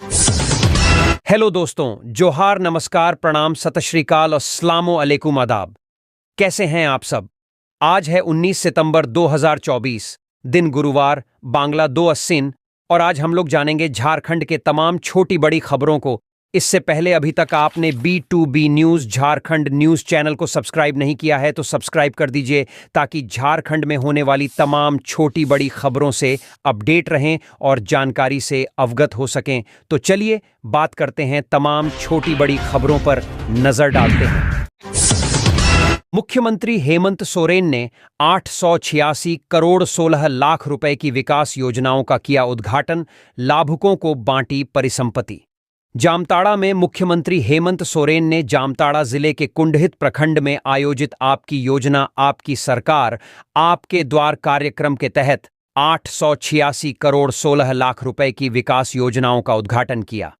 Hello दोस्तों, जोहार, नमस्कार, प्रणाम, सत श्री अकाल, अस्सलामु अलैकुम, आदाब। कैसे हैं आप सब? आज है 19 सितंबर 2024, दिन गुरुवार, बांग्ला 2 अस्सिन, और आज हम लोग जानेंगे झारखंड के तमाम छोटी बड़ी खबरों को। इससे पहले अभी तक आपने B2B news Jharkhand news channel को सब्सक्राइब नहीं किया है तो सब्सक्राइब कर दीजिए, ताकि झारखंड में होने वाली तमाम छोटी बड़ी खबरों से अपडेट रहें और जानकारी से अवगत हो सकें। तो चलिए बात करते हैं, तमाम छोटी बड़ी खबरों पर नजर डालते हैं। मुख्यमंत्री हेमंत सोरेन ने 886 करोड़ 16 लाख रुपए की विकास योजनाओं का किया उद्घाटन, लाभुकों को बांटी परिसंपत्ति। जामताड़ा में मुख्यमंत्री हेमंत सोरेन ने जामताड़ा जिले के कुंडहित प्रखंड में आयोजित आपकी योजना आपकी सरकार आपके द्वार कार्यक्रम के तहत 886 करोड़ 16 लाख रुपए की विकास योजनाओं का उद्घाटन किया।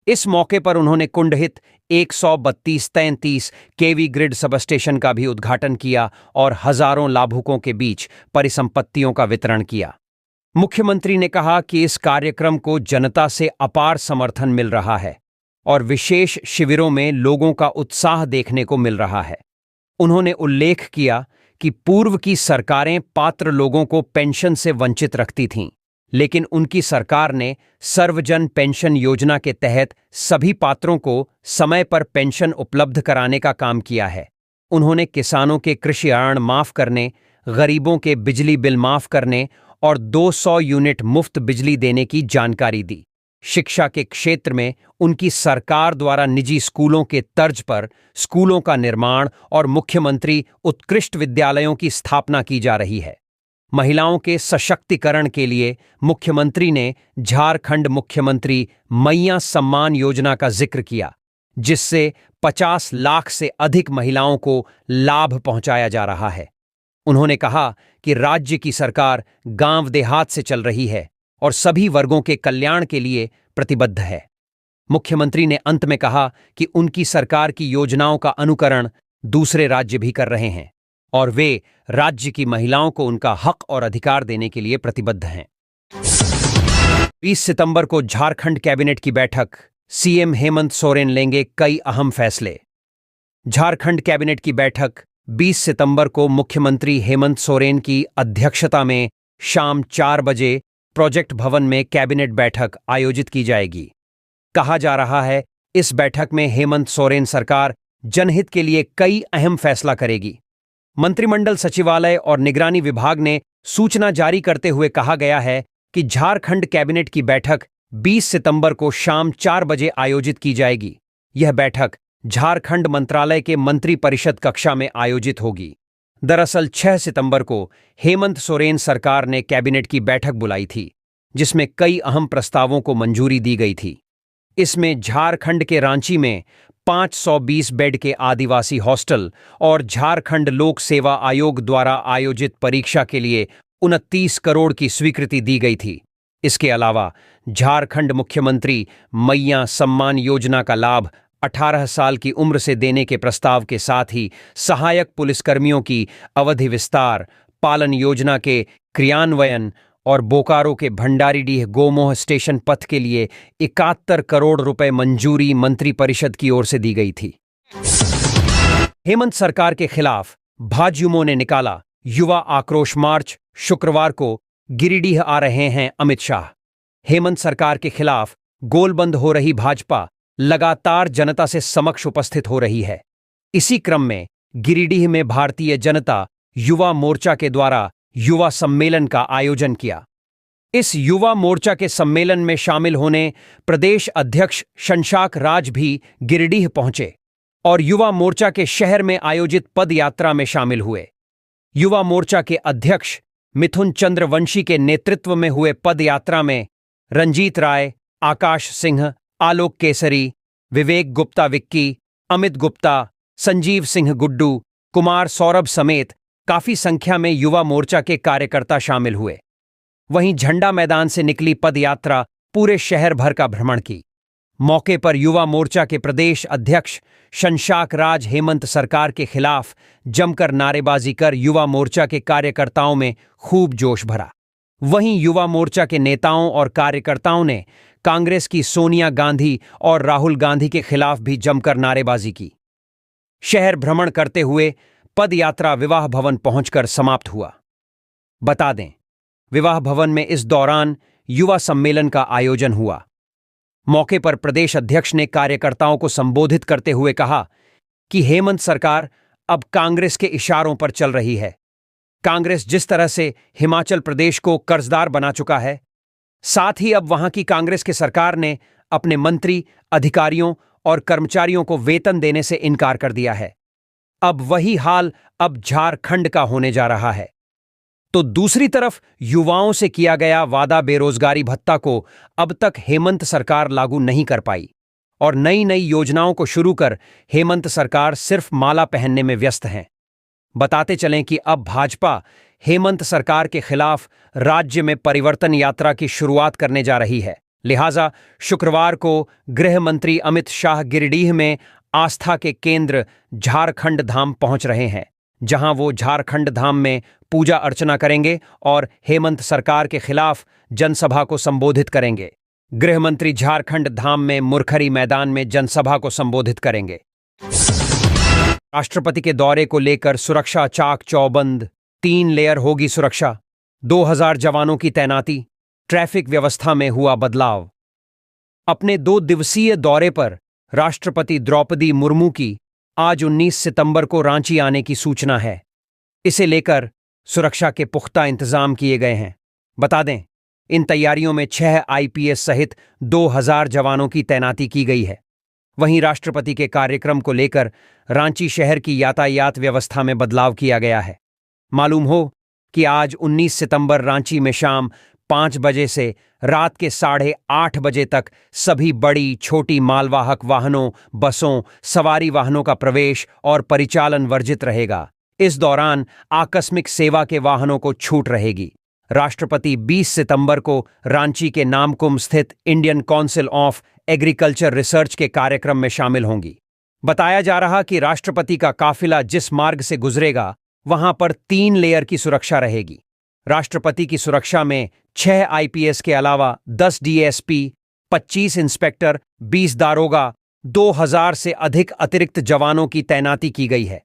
इस मौके पर उन्होंने कुंडहित 132-33 केवी ग्रिड सबस्टेशन का भी उद्घाटन किया और हजारों लाभुकों के बीच परिसंपत्तियों का वितरण किया। मुख्यमंत्री ने कहा कि इस कार्यक्रम को जनता से अपार समर्थन मिल रहा है और विशेष शिविरों में लोगों का उत्साह देखने को मिल रहा है। उन्होंने उल्लेख किया कि पूर्व की सरकारें पात्र लोगों को पेंशन से वंचित रखती थीं, लेकिन उनकी सरकार ने सर्वजन पेंशन योजना के तहत सभी पात्रों को समय पर पेंशन उपलब्ध कराने का काम किया है। उन्होंने किसानों के कृषि ऋण माफ करने, गरीबों के बिजली बिल माफ करने और 200 यूनिट मुफ्त बिजली देने की जानकारी दी। शिक्षा के क्षेत्र में उनकी सरकार द्वारा निजी स्कूलों के तर्ज पर स्कूलों का निर्माण और मुख्यमंत्री उत्कृष्ट विद्यालयों की स्थापना की जा रही है। महिलाओं के सशक्तिकरण के लिए मुख्यमंत्री ने झारखंड मुख्यमंत्री मैया सम्मान योजना का जिक्र किया, जिससे 50 लाख से अधिक महिलाओं को लाभ पहुंचाया जा रहा है। उन्होंने कहा कि राज्य की सरकार गांव देहात से चल रही है और सभी वर्गों के कल्याण के लिए प्रतिबद्ध है। मुख्यमंत्री ने अंत में कहा कि उनकी सरकार की योजनाओं का अनुकरण दूसरे राज्य भी कर रहे हैं और वे राज्य की महिलाओं को उनका हक और अधिकार देने के लिए प्रतिबद्ध हैं। 20 सितंबर को झारखंड कैबिनेट की बैठक, सीएम हेमंत सोरेन लेंगे कई अहम फैसले। झारखंड कैबिनेट की बैठक 20 सितंबर को मुख्यमंत्री हेमंत सोरेन की अध्यक्षता में शाम 4 बजे प्रोजेक्ट भवन में कैबिनेट बैठक आयोजित की जाएगी। कहा जा रहा है, इस बैठक में हेमंत सोरेन सरकार जनहित के लिए कई अहम फैसला करेगी। मंत्रिमंडल सचिवालय और निगरानी विभाग ने सूचना जारी करते हुए कहा गया है कि झारखंड कैबिनेट की बैठक 20 सितंबर को शाम 4 बजे आयोजित की जाएगी। यह बैठक झारखंड मंत्रालय के मंत्री परिषद कक्षा में आयोजित होगी। दरअसल 6 सितंबर को हेमंत सोरेन सरकार ने कैबिनेट की बैठक बुलाई थी, जिसमें कई अहम प्रस्तावों को मंजूरी दी गई थी। इसमें झारखंड के रांची में 520 बेड के आदिवासी हॉस्टल और झारखंड लोक सेवा आयोग द्वारा आयोजित परीक्षा के लिए 29 करोड़ की स्वीकृति दी गई थी। इसके अलावा झारखंड मुख्यमंत्री मैया सम्मान योजना का लाभ 18 साल की उम्र से देने के प्रस्ताव के साथ ही सहायक पुलिसकर्मियों की अवधि विस्तार, पालन योजना के क्रियान्वयन और बोकारो के भंडारीडीह गोमोह स्टेशन पथ के लिए 71 करोड़ रुपए मंजूरी मंत्रिपरिषद की ओर से दी गई थी। हेमंत सरकार के खिलाफ भाजयुमो ने निकाला युवा आक्रोश मार्च, शुक्रवार को गिरिडीह आ रहे हैं अमित शाह। हेमंत सरकार के खिलाफ गोलबंद हो रही भाजपा लगातार जनता से समक्ष उपस्थित हो रही है। इसी क्रम में गिरिडीह में भारतीय जनता युवा मोर्चा के द्वारा युवा सम्मेलन का आयोजन किया। इस युवा मोर्चा के सम्मेलन में शामिल होने प्रदेश अध्यक्ष शंशाक राज भी गिरिडीह पहुंचे और युवा मोर्चा के शहर में आयोजित पद यात्रा में शामिल हुए। युवा मोर्चा के अध्यक्ष मिथुन चंद्र वंशी के नेतृत्व में हुए पद यात्रा में रंजीत राय, आकाश सिंह, आलोक केसरी, विवेक गुप्ता विक्की, अमित गुप्ता, संजीव सिंह गुड्डू, कुमार सौरभ समेत काफी संख्या में युवा मोर्चा के कार्यकर्ता शामिल हुए। वहीं झंडा मैदान से निकली पदयात्रा पूरे शहर भर का भ्रमण की। मौके पर युवा मोर्चा के प्रदेश अध्यक्ष शंशाक राज हेमंत सरकार के खिलाफ जमकर नारेबाजी कर युवा मोर्चा के कार्यकर्ताओं में खूब जोश भरा। वहीं युवा मोर्चा के नेताओं और कार्यकर्ताओं ने कांग्रेस की सोनिया गांधी और राहुल गांधी के खिलाफ भी जमकर नारेबाजी की। शहर भ्रमण करते हुए पदयात्रा विवाह भवन पहुंचकर समाप्त हुआ। बता दें, विवाह भवन में इस दौरान युवा सम्मेलन का आयोजन हुआ। मौके पर प्रदेश अध्यक्ष ने कार्यकर्ताओं को संबोधित करते हुए कहा कि हेमंत सरकार अब कांग्रेस के इशारों पर चल रही है। कांग्रेस जिस तरह से हिमाचल प्रदेश को कर्जदार बना चुका है, साथ ही अब वहां की कांग्रेस की सरकार ने अपने मंत्री, अधिकारियों और कर्मचारियों को वेतन देने से इनकार कर दिया है। अब वही हाल अब झारखंड का होने जा रहा है। तो दूसरी तरफ युवाओं से किया गया वादा बेरोजगारी भत्ता को अब तक हेमंत सरकार लागू नहीं कर पाई और नई नई योजनाओं को शुरू कर हेमंत सरकार सिर्फ माला पहनने में व्यस्त हैं। बताते चलें कि अब भाजपा हेमंत सरकार के खिलाफ राज्य में परिवर्तन यात्रा की शुरुआत करने जा रही है। लिहाजा शुक्रवार को गृह मंत्री अमित शाह गिरिडीह में आस्था के केंद्र झारखंड धाम पहुंच रहे हैं, जहां वो झारखंड धाम में पूजा अर्चना करेंगे और हेमंत सरकार के खिलाफ जनसभा को संबोधित करेंगे। गृह मंत्री झारखंड धाम में मुरखरी मैदान में जनसभा को संबोधित करेंगे। राष्ट्रपति के दौरे को लेकर सुरक्षा चाक चौबंद, 3 लेयर होगी सुरक्षा, 2000 जवानों की तैनाती, ट्रैफिक व्यवस्था में हुआ बदलाव। अपने 2 दिवसीय दौरे पर राष्ट्रपति द्रौपदी मुर्मू की आज 19 सितंबर को रांची आने की सूचना है। इसे लेकर सुरक्षा के पुख्ता इंतजाम किए गए हैं। बता दें, इन तैयारियों में 6 आईपीएस सहित 2000 जवानों की तैनाती की गई है। वहीं राष्ट्रपति के कार्यक्रम को लेकर रांची शहर की यातायात व्यवस्था में बदलाव किया गया है। मालूम हो कि आज 19 सितंबर रांची में शाम 5 बजे से रात के 8:30 बजे तक सभी बड़ी छोटी मालवाहक वाहनों, बसों, सवारी वाहनों का प्रवेश और परिचालन वर्जित रहेगा। इस दौरान आकस्मिक सेवा के वाहनों को छूट रहेगी। राष्ट्रपति 20 सितंबर को रांची के नामकुम स्थित Indian council of agriculture research के कार्यक्रम में शामिल होंगी। बताया जा रहा कि राष्ट्रपति का काफिला जिस मार्ग से गुजरेगा, वहां पर 3 लेयर की सुरक्षा रहेगी। राष्ट्रपति की सुरक्षा में 6 आईपीएस के अलावा 10 डीएसपी, 25 इंस्पेक्टर, 20 दारोगा, 2000 से अधिक अतिरिक्त जवानों की तैनाती की गई है।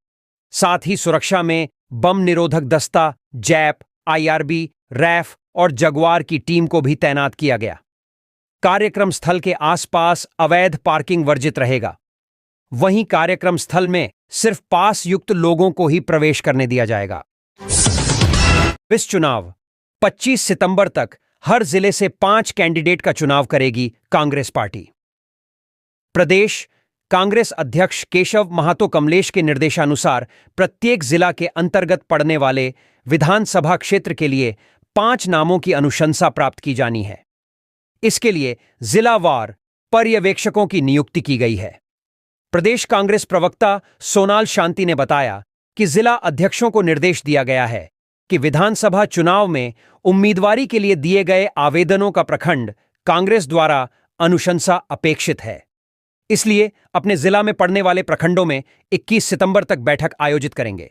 साथ ही सुरक्षा में बम निरोधक दस्ता, जैप, आईआरबी, रैफ और जगुआर की टीम को भी तैनात किया गया। कार्यक्रम स्थल के आसपास अवैध पार्किंग वर्जित रहेगा। वहीं कार्यक्रम स्थल में सिर्फ पास युक्त लोगों को ही प्रवेश करने दिया जाएगा। इस चुनाव 25 सितंबर तक हर जिले से 5 कैंडिडेट का चुनाव करेगी कांग्रेस पार्टी। प्रदेश कांग्रेस अध्यक्ष केशव महातो कमलेश के निर्देशानुसार प्रत्येक जिला के अंतर्गत पड़ने वाले विधानसभा क्षेत्र के लिए 5 नामों की अनुशंसा प्राप्त की जानी है। इसके लिए जिलावार पर्यवेक्षकों की नियुक्ति की गई है। प्रदेश कांग्रेस प्रवक्ता सोनाल शांति ने बताया कि जिला अध्यक्षों को निर्देश दिया गया है कि विधानसभा चुनाव में उम्मीदवारी के लिए दिए गए आवेदनों का प्रखंड कांग्रेस द्वारा अनुशंसा अपेक्षित है। इसलिए अपने जिला में पड़ने वाले प्रखंडों में 21 सितंबर तक बैठक आयोजित करेंगे।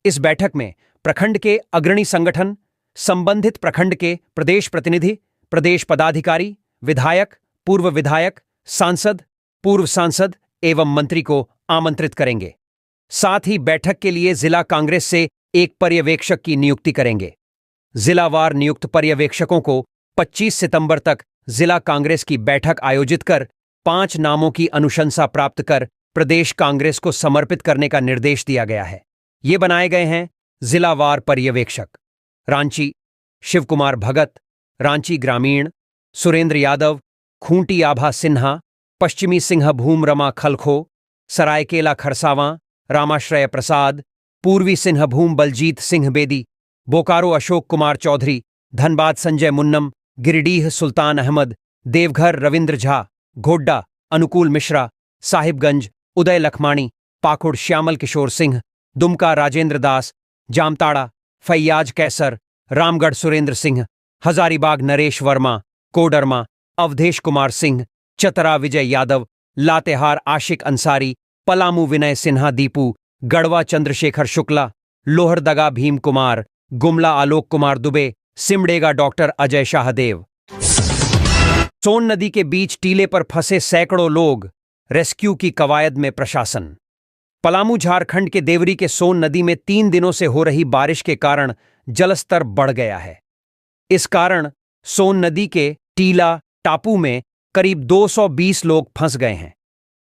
इस बैठक में प्रखंड के अग्रणी संगठन, संबंधित प्रखंड के प्रदेश प्रतिनिधि, प्रदेश पदाधिकारी, विधायक, पूर्व विधायक, सांसद, पूर्व सांसद एवं मंत्री को आमंत्रित करेंगे। साथ ही बैठक के लिए जिला कांग्रेस से एक पर्यवेक्षक की नियुक्ति करेंगे। जिलावार नियुक्त पर्यवेक्षकों को 25 सितंबर तक जिला कांग्रेस की बैठक आयोजित कर 5 नामों की अनुशंसा प्राप्त कर प्रदेश कांग्रेस को समर्पित करने का निर्देश दिया गया है। ये बनाए गए हैं जिलावार पर्यवेक्षक: रांची शिव कुमार भगत, रांची ग्रामीण सुरेंद्र यादव, खूंटी आभा सिन्हा, पश्चिमी सिंहभूम रमा खलखो, सरायकेला खरसावां रामाश्रय प्रसाद, पूर्वी सिंहभूम बलजीत सिंह बेदी, बोकारो अशोक कुमार चौधरी, धनबाद संजय मुन्नम, गिरिडीह सुल्तान अहमद, देवघर रविंद्र झा, गोड्डा अनुकूल मिश्रा, साहिबगंज उदय लखमाणी, पाकुड़ श्यामल किशोर सिंह, दुमका राजेंद्र दास, जामताड़ा फैयाज कैसर, रामगढ़ सुरेंद्र सिंह, हजारीबाग नरेश वर्मा, कोडरमा अवधेश कुमार सिंह, चतरा विजय यादव, लातेहार आशिक अंसारी, पलामू विनय सिन्हा दीपू, गढ़वा चंद्रशेखर शुक्ला, लोहरदगा भीम कुमार, गुमला आलोक कुमार दुबे, सिमडेगा डॉक्टर अजय शाहदेव। सोन नदी के बीच टीले पर फंसे सैकड़ों लोग, रेस्क्यू की कवायद में प्रशासन। पलामू झारखंड के देवरी के सोन नदी में 3 दिनों से हो रही बारिश के कारण जलस्तर बढ़ गया है। इस कारण सोन नदी के टीला टापू में करीब 220 लोग फंस गए हैं।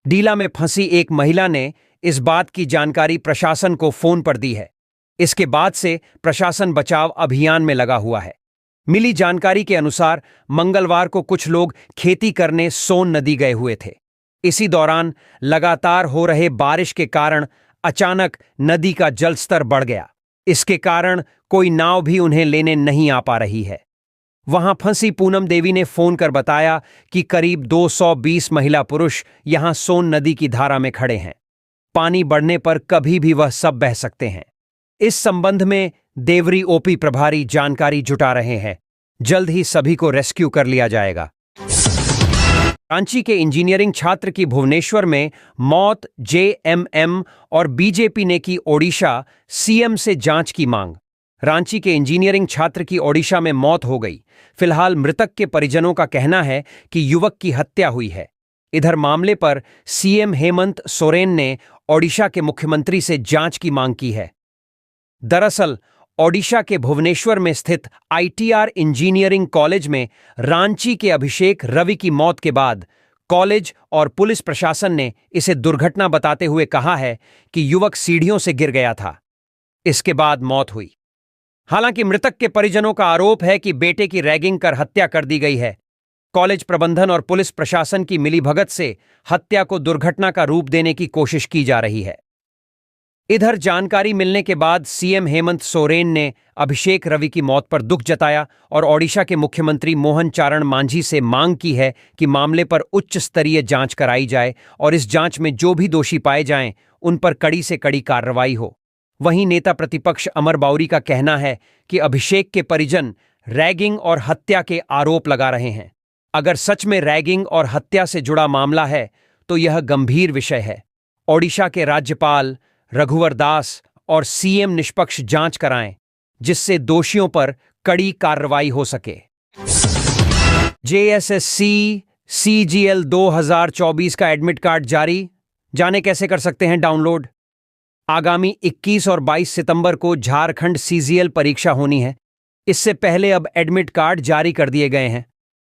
डीला में फंसी एक महिला ने इस बात की जानकारी प्रशासन को फोन पर दी है। इसके बाद से प्रशासन बचाव अभियान में लगा हुआ है। मिली जानकारी के अनुसार मंगलवार को कुछ लोग खेती करने सोन नदी गए हुए थे। इसी दौरान लगातार हो रहे बारिश के कारण अचानक नदी का जलस्तर बढ़ गया। इसके कारण कोई नाव भी उन्हें लेने नहीं आ पा रही है। वहां फंसी पूनम देवी ने फोन कर बताया कि करीब 220 महिला पुरुष यहां सोन नदी की धारा में खड़े हैं। पानी बढ़ने पर कभी भी वह सब बह सकते हैं। इस संबंध में देवरी ओपी प्रभारी जानकारी जुटा रहे हैं। जल्द ही सभी को रेस्क्यू कर लिया जाएगा। रांची के इंजीनियरिंग छात्र की भुवनेश्वर में मौत, जेएमएम और बीजेपी ने की ओडिशा सीएम से जांच की मांग। रांची के इंजीनियरिंग छात्र की ओडिशा में मौत हो गई। फिलहाल मृतक के परिजनों का कहना है कि युवक की हत्या हुई है। इधर मामले पर सीएम हेमंत सोरेन ने ओडिशा के मुख्यमंत्री से जांच की मांग की है। दरअसल ओडिशा के भुवनेश्वर में स्थित आईटीआर इंजीनियरिंग कॉलेज में रांची के अभिषेक रवि की मौत के बाद कॉलेज और पुलिस प्रशासन ने इसे दुर्घटना बताते हुए कहा है कि युवक सीढ़ियों से गिर गया था। इसके बाद मौत हुई। हालांकि मृतक के परिजनों का आरोप है कि बेटे की रैगिंग कर हत्या कर दी गई है। कॉलेज प्रबंधन और पुलिस प्रशासन की मिलीभगत से हत्या को दुर्घटना का रूप देने की कोशिश की जा रही है। इधर जानकारी मिलने के बाद सीएम हेमंत सोरेन ने अभिषेक रवि की मौत पर दुख जताया और ओडिशा के मुख्यमंत्री मोहन चारण मांझी से मांग की है कि मामले पर उच्च स्तरीय जांच कराई जाए और इस जांच में जो भी दोषी पाए जाएं उन पर कड़ी से कड़ी कार्रवाई हो। वहीं नेता प्रतिपक्ष अमर बाउरी का कहना है कि अभिषेक के परिजन रैगिंग और हत्या के आरोप लगा रहे हैं। अगर सच में रैगिंग और हत्या से जुड़ा मामला है तो यह गंभीर विषय है। ओडिशा के राज्यपाल रघुवर दास और सीएम निष्पक्ष जांच कराएं जिससे दोषियों पर कड़ी कार्रवाई हो सके। जेएसएससी सीजीएल 2024 का एडमिट कार्ड जारी, जाने कैसे कर सकते हैं डाउनलोड। आगामी 21 और 22 सितंबर को झारखंड सीजीएल परीक्षा होनी है। इससे पहले अब एडमिट कार्ड जारी कर दिए गए हैं।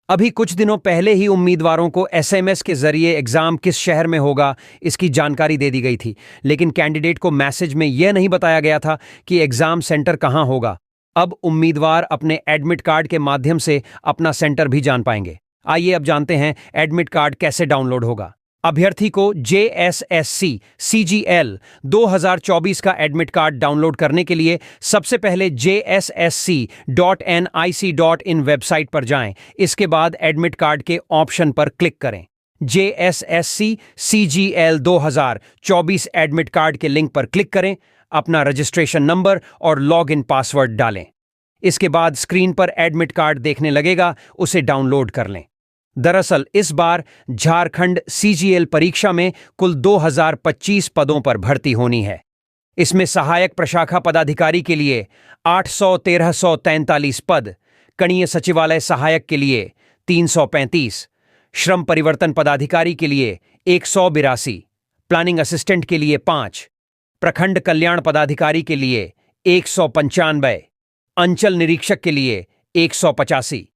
अभी कुछ दिनों पहले ही उम्मीदवारों को एसएमएस के जरिए एग्जाम किस शहर में होगा इसकी जानकारी दे दी गई थी, लेकिन कैंडिडेट को मैसेज में यह नहीं बताया गया था कि एग्जाम सेंटर कहां होगा। अब उम्मीदवार अपने एडमिट कार्ड के माध्यम से अपना सेंटर भी जान पाएंगे। आइए अब जानते हैं एडमिट कार्ड कैसे डाउनलोड होगा। अभ्यर्थी को जेएसएससी सीजीएल 2024 का एडमिट कार्ड डाउनलोड करने के लिए सबसे पहले jssc.nic.in वेबसाइट पर जाएं। इसके बाद एडमिट कार्ड के ऑप्शन पर क्लिक करें। जेएसएससी सीजीएल 2024 एडमिट कार्ड के लिंक पर क्लिक करें, अपना रजिस्ट्रेशन नंबर और लॉगिन पासवर्ड डालें। इसके बाद स्क्रीन पर एडमिट कार्ड देखने लगेगा, उसे डाउनलोड कर लें। दरअसल इस बार झारखंड सीजीएल परीक्षा में कुल 2025 पदों पर भर्ती होनी है। इसमें सहायक प्रशाखा पदाधिकारी के लिए 800-1343 पद, कणीय सचिवालय सहायक के लिए 335, श्रम परिवर्तन पदाधिकारी के लिए 182, प्लानिंग असिस्टेंट के लिए 5, प्रखंड कल्याण पदाधिकारी के लिए 195, अंचल निरीक्षक के लिए 185,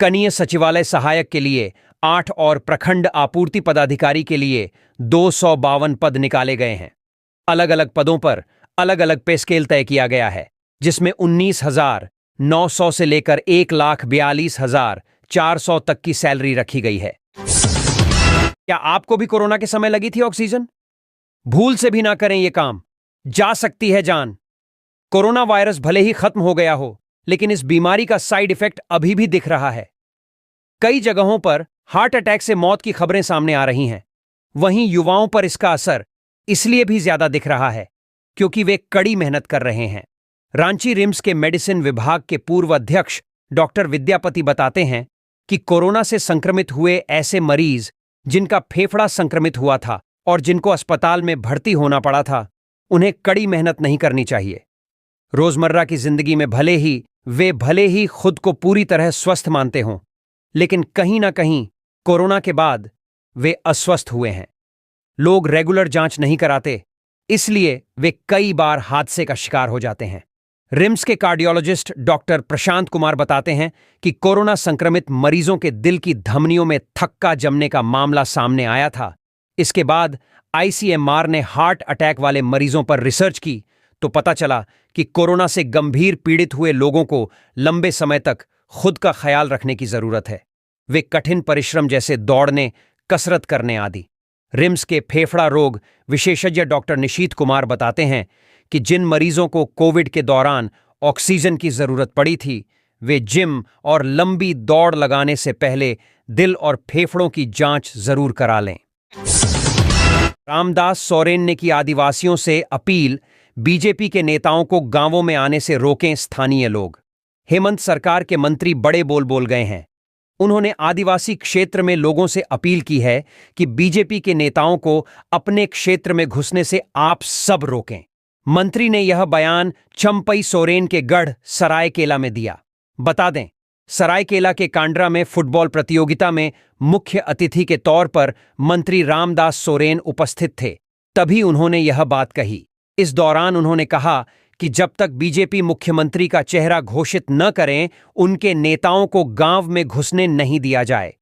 कनीय सचिवालय सहायक के लिए 8 और प्रखंड आपूर्ति पदाधिकारी के लिए 252 पद निकाले गए हैं। अलग अलग पदों पर अलग अलग पे स्केल तय किया गया है, जिसमें 19,900 से लेकर 1,42,400 तक की सैलरी रखी गई है। क्या आपको भी कोरोना के समय लगी थी ऑक्सीजन? भूल से भी ना करें ये काम, जा सकती है जान। कोरोना वायरस भले ही खत्म हो गया हो, लेकिन इस बीमारी का साइड इफेक्ट अभी भी दिख रहा है। कई जगहों पर हार्ट अटैक से मौत की खबरें सामने आ रही हैं। वहीं युवाओं पर इसका असर इसलिए भी ज्यादा दिख रहा है क्योंकि वे कड़ी मेहनत कर रहे हैं। रांची रिम्स के मेडिसिन विभाग के पूर्व अध्यक्ष डॉक्टर विद्यापति बताते हैं कि कोरोना से संक्रमित हुए ऐसे मरीज जिनका फेफड़ा संक्रमित हुआ था और जिनको अस्पताल में भर्ती होना पड़ा था, उन्हें कड़ी मेहनत नहीं करनी चाहिए। रोजमर्रा की जिंदगी में भले ही खुद को पूरी तरह स्वस्थ मानते हों, लेकिन कहीं ना कहीं कोरोना के बाद वे अस्वस्थ हुए हैं। लोग रेगुलर जांच नहीं कराते, इसलिए वे कई बार हादसे का शिकार हो जाते हैं। रिम्स के कार्डियोलॉजिस्ट डॉक्टर प्रशांत कुमार बताते हैं कि कोरोना संक्रमित मरीजों के दिल की धमनियों में थक्का जमने का मामला सामने आया था। इसके बाद आईसीएमआर ने हार्ट अटैक वाले मरीजों पर रिसर्च की तो पता चला कि कोरोना से गंभीर पीड़ित हुए लोगों को लंबे समय तक खुद का ख्याल रखने की जरूरत है। वे कठिन परिश्रम जैसे दौड़ने, कसरत करने आदि। रिम्स के फेफड़ा रोग विशेषज्ञ डॉक्टर निशीत कुमार बताते हैं कि जिन मरीजों को कोविड के दौरान ऑक्सीजन की जरूरत पड़ी थी, वे जिम और लंबी दौड़ लगाने से पहले दिल और फेफड़ों की जांच जरूर करा लें। रामदास सोरेन ने की आदिवासियों से अपील, बीजेपी के नेताओं को गांवों में आने से रोकें स्थानीय लोग। हेमंत सरकार के मंत्री बड़े बोल गए हैं। उन्होंने आदिवासी क्षेत्र में लोगों से अपील की है कि बीजेपी के नेताओं को अपने क्षेत्र में घुसने से आप सब रोकें। मंत्री ने यह बयान चंपई सोरेन के गढ़ सरायकेला में दिया। बता दें, सरायकेला के कांड्रा में फुटबॉल प्रतियोगिता में मुख्य अतिथि के तौर पर मंत्री रामदास सोरेन उपस्थित थे, तभी उन्होंने यह बात कही। इस दौरान उन्होंने कहा कि जब तक बीजेपी मुख्यमंत्री का चेहरा घोषित न करें, उनके नेताओं को गांव में घुसने नहीं दिया जाए।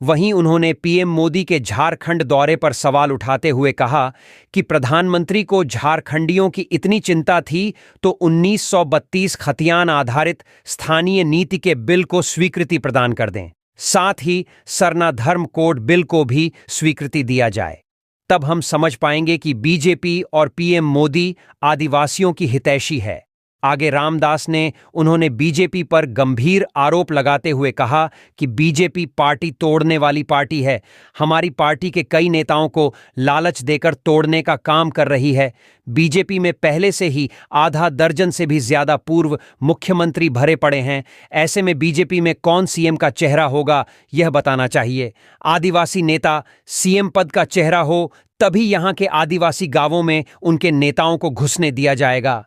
वहीं उन्होंने पीएम मोदी के झारखंड दौरे पर सवाल उठाते हुए कहा कि प्रधानमंत्री को झारखंडियों की इतनी चिंता थी तो 1932 खतियान आधारित स्थानीय नीति के बिल को स्वीकृति प्रदान कर दें, साथ ही सरना धर्म कोड बिल को भी स्वीकृति दिया जाए। तब हम समझ पाएंगे कि बीजेपी और पीएम मोदी आदिवासियों की हितैषी है। आगे रामदास ने उन्होंने बीजेपी पर गंभीर आरोप लगाते हुए कहा कि बीजेपी पार्टी तोड़ने वाली पार्टी है। हमारी पार्टी के कई नेताओं को लालच देकर तोड़ने का काम कर रही है। बीजेपी में पहले से ही आधा दर्जन से भी ज्यादा पूर्व मुख्यमंत्री भरे पड़े हैं। ऐसे में बीजेपी में कौन सीएम का चेहरा होगा, यह बताना चाहिए। आदिवासी नेता सीएम पद का चेहरा हो, तभी यहां के आदिवासी गांवों में उनके नेताओं को घुसने दिया जाएगा।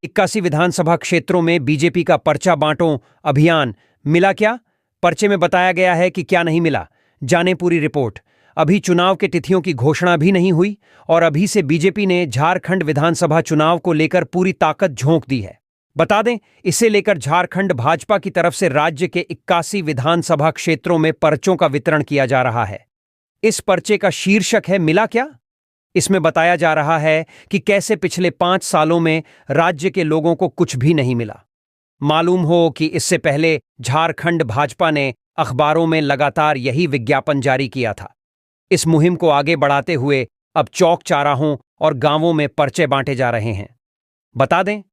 81 विधानसभा क्षेत्रों में बीजेपी का पर्चा बांटो अभियान मिला क्या? पर्चे में बताया गया है कि क्या नहीं मिला। जाने पूरी रिपोर्ट। अभी चुनाव के तिथियों की घोषणा भी नहीं हुई और अभी से बीजेपी ने झारखंड विधानसभा चुनाव को लेकर पूरी ताकत झोंक दी है। बता दें, इसे लेकर झारखंड भाजपा की तरफ से राज्य के 81 विधानसभा क्षेत्रों में पर्चों का वितरण किया जा रहा है। इस पर्चे का शीर्षक है मिला क्या? इसमें बताया जा रहा है कि कैसे पिछले 5 सालों में राज्य के लोगों को कुछ भी नहीं मिला। मालूम हो कि इससे पहले झारखंड भाजपा ने अखबारों में लगातार यही विज्ञापन जारी किया था। इस मुहिम को आगे बढ़ाते हुए अब चौक चौराहों और गांवों में पर्चे बांटे जा रहे हैं। बता दें,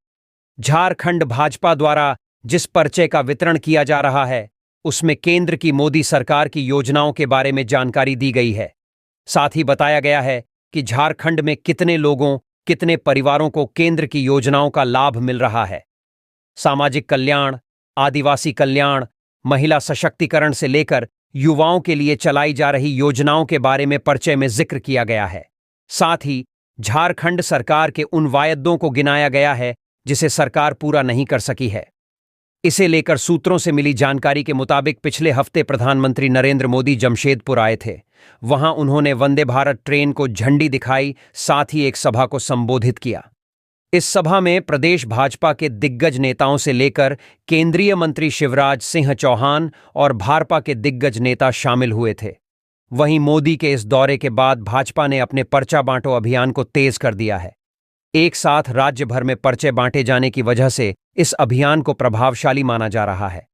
झारखंड भाजपा द्वारा जिस पर्चे का वितरण किया जा रहा है, उसमें केंद्र की मोदी सरकार की योजनाओं के बारे में जानकारी दी गई है। साथ ही बताया गया है कि झारखंड में कितने लोगों, कितने परिवारों को केंद्र की योजनाओं का लाभ मिल रहा है। सामाजिक कल्याण, आदिवासी कल्याण, महिला सशक्तिकरण से लेकर युवाओं के लिए चलाई जा रही योजनाओं के बारे में पर्चे में जिक्र किया गया है। साथ ही झारखंड सरकार के उन वायदों को गिनाया गया है जिसे सरकार पूरा नहीं कर सकी है। इसे लेकर सूत्रों से मिली जानकारी के मुताबिक पिछले हफ्ते प्रधानमंत्री नरेंद्र मोदी जमशेदपुर आए थे। वहां उन्होंने वंदे भारत ट्रेन को झंडी दिखाई, साथ ही एक सभा को संबोधित किया। इस सभा में प्रदेश भाजपा के दिग्गज नेताओं से लेकर केंद्रीय मंत्री शिवराज सिंह चौहान और भाजपा के दिग्गज नेता शामिल हुए थे। वहीं मोदी के इस दौरे के बाद भाजपा ने अपने पर्चा बांटो अभियान को तेज कर दिया है। एक साथ राज्य भर में पर्चे बांटे जाने की वजह से इस अभियान को प्रभावशाली माना जा रहा है।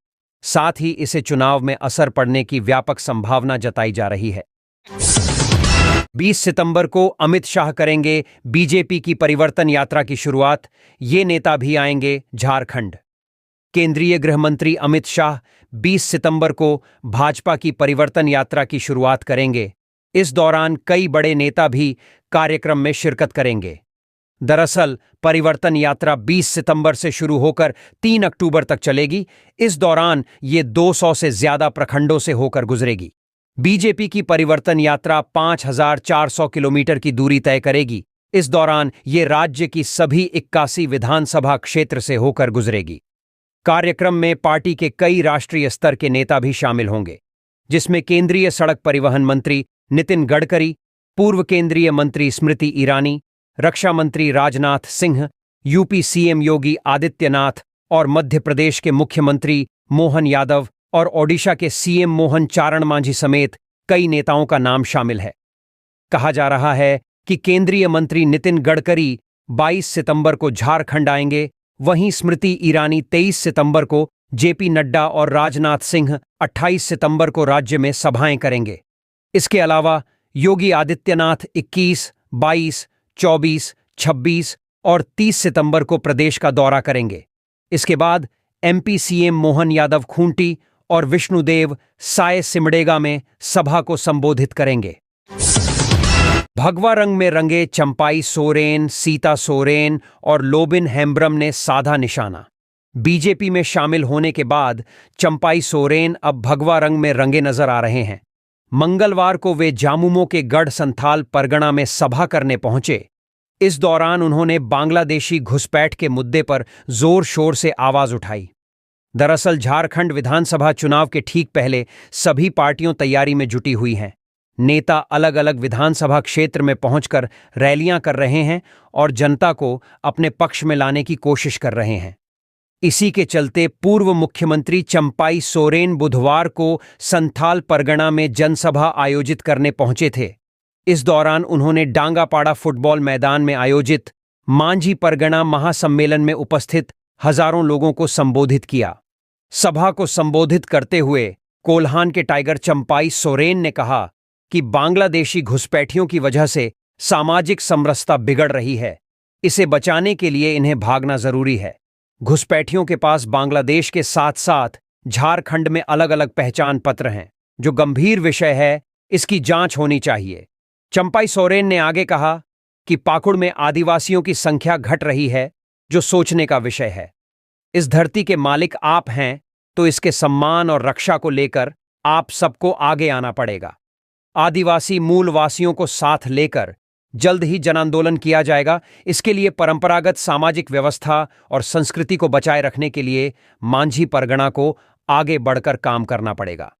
साथ ही इसे चुनाव में असर पड़ने की व्यापक संभावना जताई जा रही है। 20 सितंबर को अमित शाह करेंगे बीजेपी की परिवर्तन यात्रा की शुरुआत। ये नेता भी आएंगे झारखंड। केंद्रीय गृह मंत्री अमित शाह 20 सितंबर को भाजपा की परिवर्तन यात्रा की शुरुआत करेंगे। इस दौरान कई बड़े नेता भी कार्यक्रम में शिरकत करेंगे। दरअसल परिवर्तन यात्रा 20 सितंबर से शुरू होकर 3 अक्टूबर तक चलेगी। इस दौरान ये 200 से ज्यादा प्रखंडों से होकर गुजरेगी। बीजेपी की परिवर्तन यात्रा 5400 किलोमीटर की दूरी तय करेगी। इस दौरान ये राज्य की सभी 81 विधानसभा क्षेत्र से होकर गुजरेगी। कार्यक्रम में पार्टी के कई राष्ट्रीय स्तर के नेता भी शामिल होंगे, जिसमें केंद्रीय सड़क परिवहन मंत्री नितिन गडकरी, पूर्व केंद्रीय मंत्री स्मृति ईरानी, रक्षा मंत्री राजनाथ सिंह, यूपी सीएम योगी आदित्यनाथ और मध्य प्रदेश के मुख्यमंत्री मोहन यादव और ओडिशा के सीएम मोहन चारण मांझी समेत कई नेताओं का नाम शामिल है। कहा जा रहा है कि केंद्रीय मंत्री नितिन गडकरी 22 सितंबर को झारखंड आएंगे, वहीं स्मृति ईरानी 23 सितंबर को, जेपी नड्डा और राजनाथ सिंह 28 सितंबर को राज्य में सभाएं करेंगे। इसके अलावा योगी आदित्यनाथ 21, 22, 24, 26 और 30 सितंबर को प्रदेश का दौरा करेंगे। इसके बाद एमपी सीएम मोहन यादव खूंटी और विष्णुदेव साय सिमडेगा में सभा को संबोधित करेंगे। भगवा रंग में रंगे चंपाई सोरेन, सीता सोरेन और लोबिन हेम्ब्रम ने साधा निशाना। बीजेपी में शामिल होने के बाद चंपाई सोरेन अब भगवा रंग में रंगे नजर आ रहे हैं। मंगलवार को वे जामुमो के गढ़ संथाल परगना में सभा करने पहुंचे। इस दौरान उन्होंने बांग्लादेशी घुसपैठ के मुद्दे पर जोर शोर से आवाज उठाई। दरअसल झारखंड विधानसभा चुनाव के ठीक पहले सभी पार्टियों तैयारी में जुटी हुई हैं। नेता अलग अलग विधानसभा क्षेत्र में पहुंचकर रैलियां कर रहे हैं और जनता को अपने पक्ष में लाने की कोशिश कर रहे हैं। इसी के चलते पूर्व मुख्यमंत्री चंपाई सोरेन बुधवार को संथाल परगना में जनसभा आयोजित करने पहुंचे थे। इस दौरान उन्होंने डांगापाड़ा फुटबॉल मैदान में आयोजित मांझी परगना महासम्मेलन में उपस्थित हजारों लोगों को संबोधित किया। सभा को संबोधित करते हुए कोल्हान के टाइगर चंपाई सोरेन ने कहा कि बांग्लादेशी घुसपैठियों की वजह से सामाजिक समरसता बिगड़ रही है। इसे बचाने के लिए इन्हें भागना जरूरी है। घुसपैठियों के पास बांग्लादेश के साथ साथ झारखंड में अलग अलग पहचान पत्र हैं, जो गंभीर विषय है। इसकी जांच होनी चाहिए। चंपाई सोरेन ने आगे कहा कि पाकुड़ में आदिवासियों की संख्या घट रही है, जो सोचने का विषय है। इस धरती के मालिक आप हैं, तो इसके सम्मान और रक्षा को लेकर आप सबको आगे आना पड़ेगा। आदिवासी मूलवासियों को साथ लेकर जल्द ही जन आंदोलन किया जाएगा। इसके लिए परंपरागत सामाजिक व्यवस्था और संस्कृति को बचाए रखने के लिए मांझी परगना को आगे बढ़कर काम करना पड़ेगा।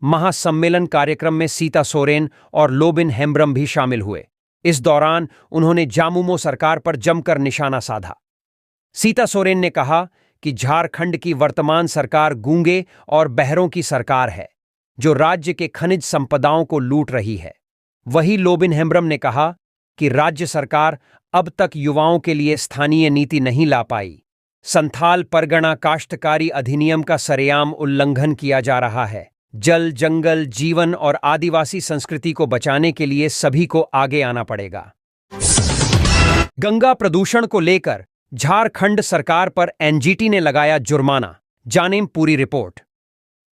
महासम्मेलन कार्यक्रम में सीता सोरेन और लोबिन हेम्ब्रम भी शामिल हुए। इस दौरान उन्होंने जामुमो सरकार पर जमकर निशाना साधा। सीता सोरेन ने कहा कि झारखंड की वर्तमान सरकार गूंगे और बहरों की सरकार है, जो राज्य के खनिज संपदाओं को लूट रही है। वहीं लोबिन हेम्ब्रम ने कहा कि राज्य सरकार अब तक युवाओं के लिए स्थानीय नीति नहीं ला पाई। संथाल परगना काश्तकारी अधिनियम का सरेआम उल्लंघन किया जा रहा है। जल, जंगल, जीवन और आदिवासी संस्कृति को बचाने के लिए सभी को आगे आना पड़ेगा। गंगा प्रदूषण को लेकर झारखंड सरकार पर एनजीटी ने लगाया जुर्माना। जानें पूरी रिपोर्ट।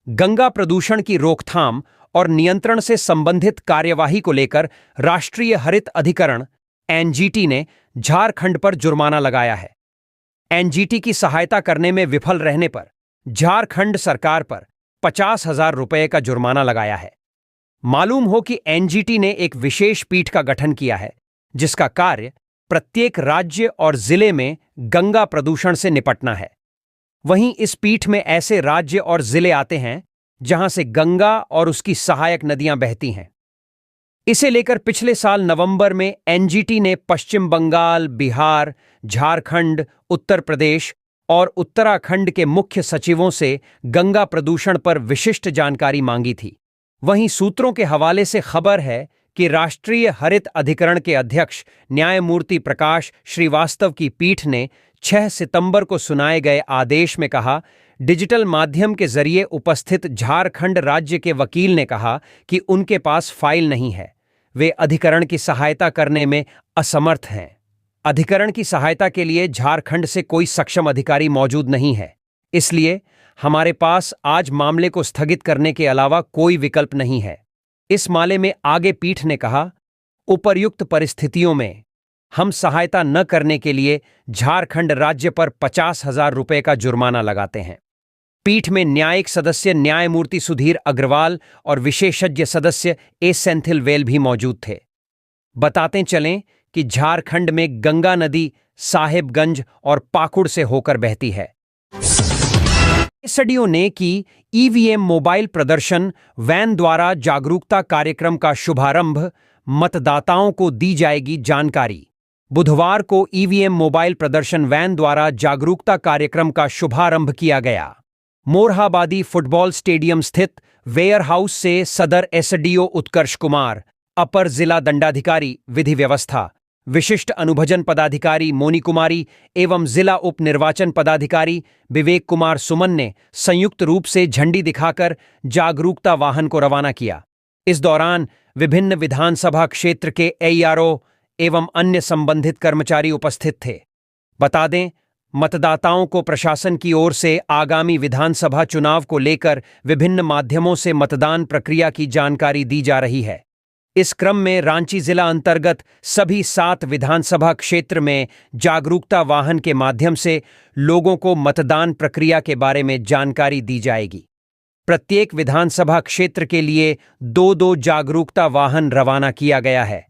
गंगा प्रदूषण की रोकथाम और नियंत्रण से संबंधित कार्यवाही को लेकर राष्ट्रीय हरित अधिकरण एनजीटी ने झारखंड पर जुर्माना लगाया है। एनजीटी की सहायता करने में विफल रहने पर झारखंड सरकार पर 50,000 रुपए का जुर्माना लगाया है। मालूम हो कि एनजीटी ने एक विशेष पीठ का गठन किया है, जिसका कार्य प्रत्येक राज्य और जिले में गंगा प्रदूषण से निपटना है। वहीं इस पीठ में ऐसे राज्य और जिले आते हैं जहां से गंगा और उसकी सहायक नदियां बहती हैं। इसे लेकर पिछले साल नवंबर में एनजीटी ने पश्चिम बंगाल, बिहार, झारखंड, उत्तर प्रदेश और उत्तराखंड के मुख्य सचिवों से गंगा प्रदूषण पर विशिष्ट जानकारी मांगी थी। वहीं सूत्रों के हवाले से खबर है कि राष्ट्रीय हरित अधिकरण के अध्यक्ष न्यायमूर्ति प्रकाश श्रीवास्तव की पीठ ने 6 सितंबर को सुनाए गए आदेश में कहा, डिजिटल माध्यम के जरिए उपस्थित झारखंड राज्य के वकील ने कहा कि उनके पास फाइल नहीं है, वे अधिकरण की सहायता करने में असमर्थ हैं। अधिकरण की सहायता के लिए झारखंड से कोई सक्षम अधिकारी मौजूद नहीं है, इसलिए हमारे पास आज मामले को स्थगित करने के अलावा कोई विकल्प नहीं है। इस मामले में आगे पीठ ने कहा, उपर्युक्त परिस्थितियों में हम सहायता न करने के लिए झारखंड राज्य पर 50,000 रुपए का जुर्माना लगाते हैं। पीठ में न्यायिक सदस्य न्यायमूर्ति सुधीर अग्रवाल और विशेषज्ञ सदस्य ए सेंथिल वेल भी मौजूद थे। बताते चलें कि झारखंड में गंगा नदी साहेबगंज और पाकुड़ से होकर बहती है। एसडीओ ने की ईवीएम मोबाइल प्रदर्शन वैन द्वारा जागरूकता कार्यक्रम का शुभारंभ, मतदाताओं को दी जाएगी जानकारी। बुधवार को ईवीएम मोबाइल प्रदर्शन वैन द्वारा जागरूकता कार्यक्रम का शुभारंभ किया गया। मोरहाबादी फुटबॉल स्टेडियम स्थित वेयर हाउस से सदर एसडीओ उत्कर्ष कुमार, अपर जिला दंडाधिकारी विधि व्यवस्था, विशिष्ट अनुभजन पदाधिकारी मोनी कुमारी एवं जिला उप निर्वाचन पदाधिकारी विवेक कुमार सुमन ने संयुक्त रूप से झंडी दिखाकर जागरूकता वाहन को रवाना किया। इस दौरान विभिन्न विधानसभा क्षेत्र के एआरओ एवं अन्य संबंधित कर्मचारी उपस्थित थे। बता दें, मतदाताओं को प्रशासन की ओर से आगामी विधानसभा चुनाव को लेकर विभिन्न माध्यमों से मतदान प्रक्रिया की जानकारी दी जा रही है। इस क्रम में रांची जिला अंतर्गत सभी 7 विधानसभा क्षेत्र में जागरूकता वाहन के माध्यम से लोगों को मतदान प्रक्रिया के बारे में जानकारी दी जाएगी। प्रत्येक विधानसभा क्षेत्र के लिए 2-2 जागरूकता वाहन रवाना किया गया है।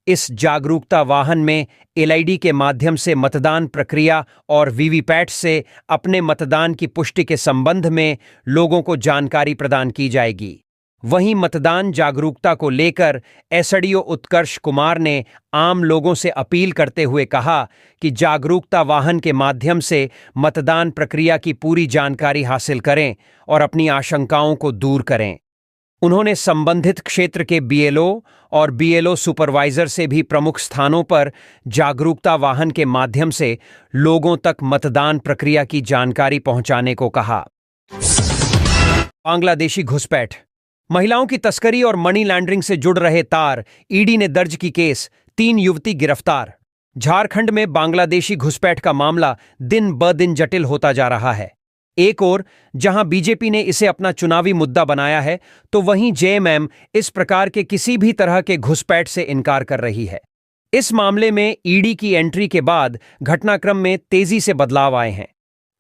इस जागरूकता वाहन में एलईडी के माध्यम से मतदान प्रक्रिया और वीवीपैट से अपने मतदान की पुष्टि के संबंध में लोगों को जानकारी प्रदान की जाएगी। वहीं मतदान जागरूकता को लेकर एसडीओ उत्कर्ष कुमार ने आम लोगों से अपील करते हुए कहा कि जागरूकता वाहन के माध्यम से मतदान प्रक्रिया की पूरी जानकारी हासिल करें और अपनी आशंकाओं को दूर करें। उन्होंने संबंधित क्षेत्र के बीएलओ और बीएलओ सुपरवाइजर से भी प्रमुख स्थानों पर जागरूकता वाहन के माध्यम से लोगों तक मतदान प्रक्रिया की जानकारी पहुंचाने को कहा। बांग्लादेशी घुसपैठ, महिलाओं की तस्करी और मनी लॉन्ड्रिंग से जुड़ रहे तार, ईडी ने दर्ज की केस, 3 युवती गिरफ्तार। झारखंड में बांग्लादेशी घुसपैठ का मामला दिन ब दिन जटिल होता जा रहा है। एक ओर जहां बीजेपी ने इसे अपना चुनावी मुद्दा बनाया है, तो वहीं जेएमएम इस प्रकार के किसी भी तरह के घुसपैठ से इनकार कर रही है। इस मामले में ईडी की एंट्री के बाद घटनाक्रम में तेजी से बदलाव आए हैं।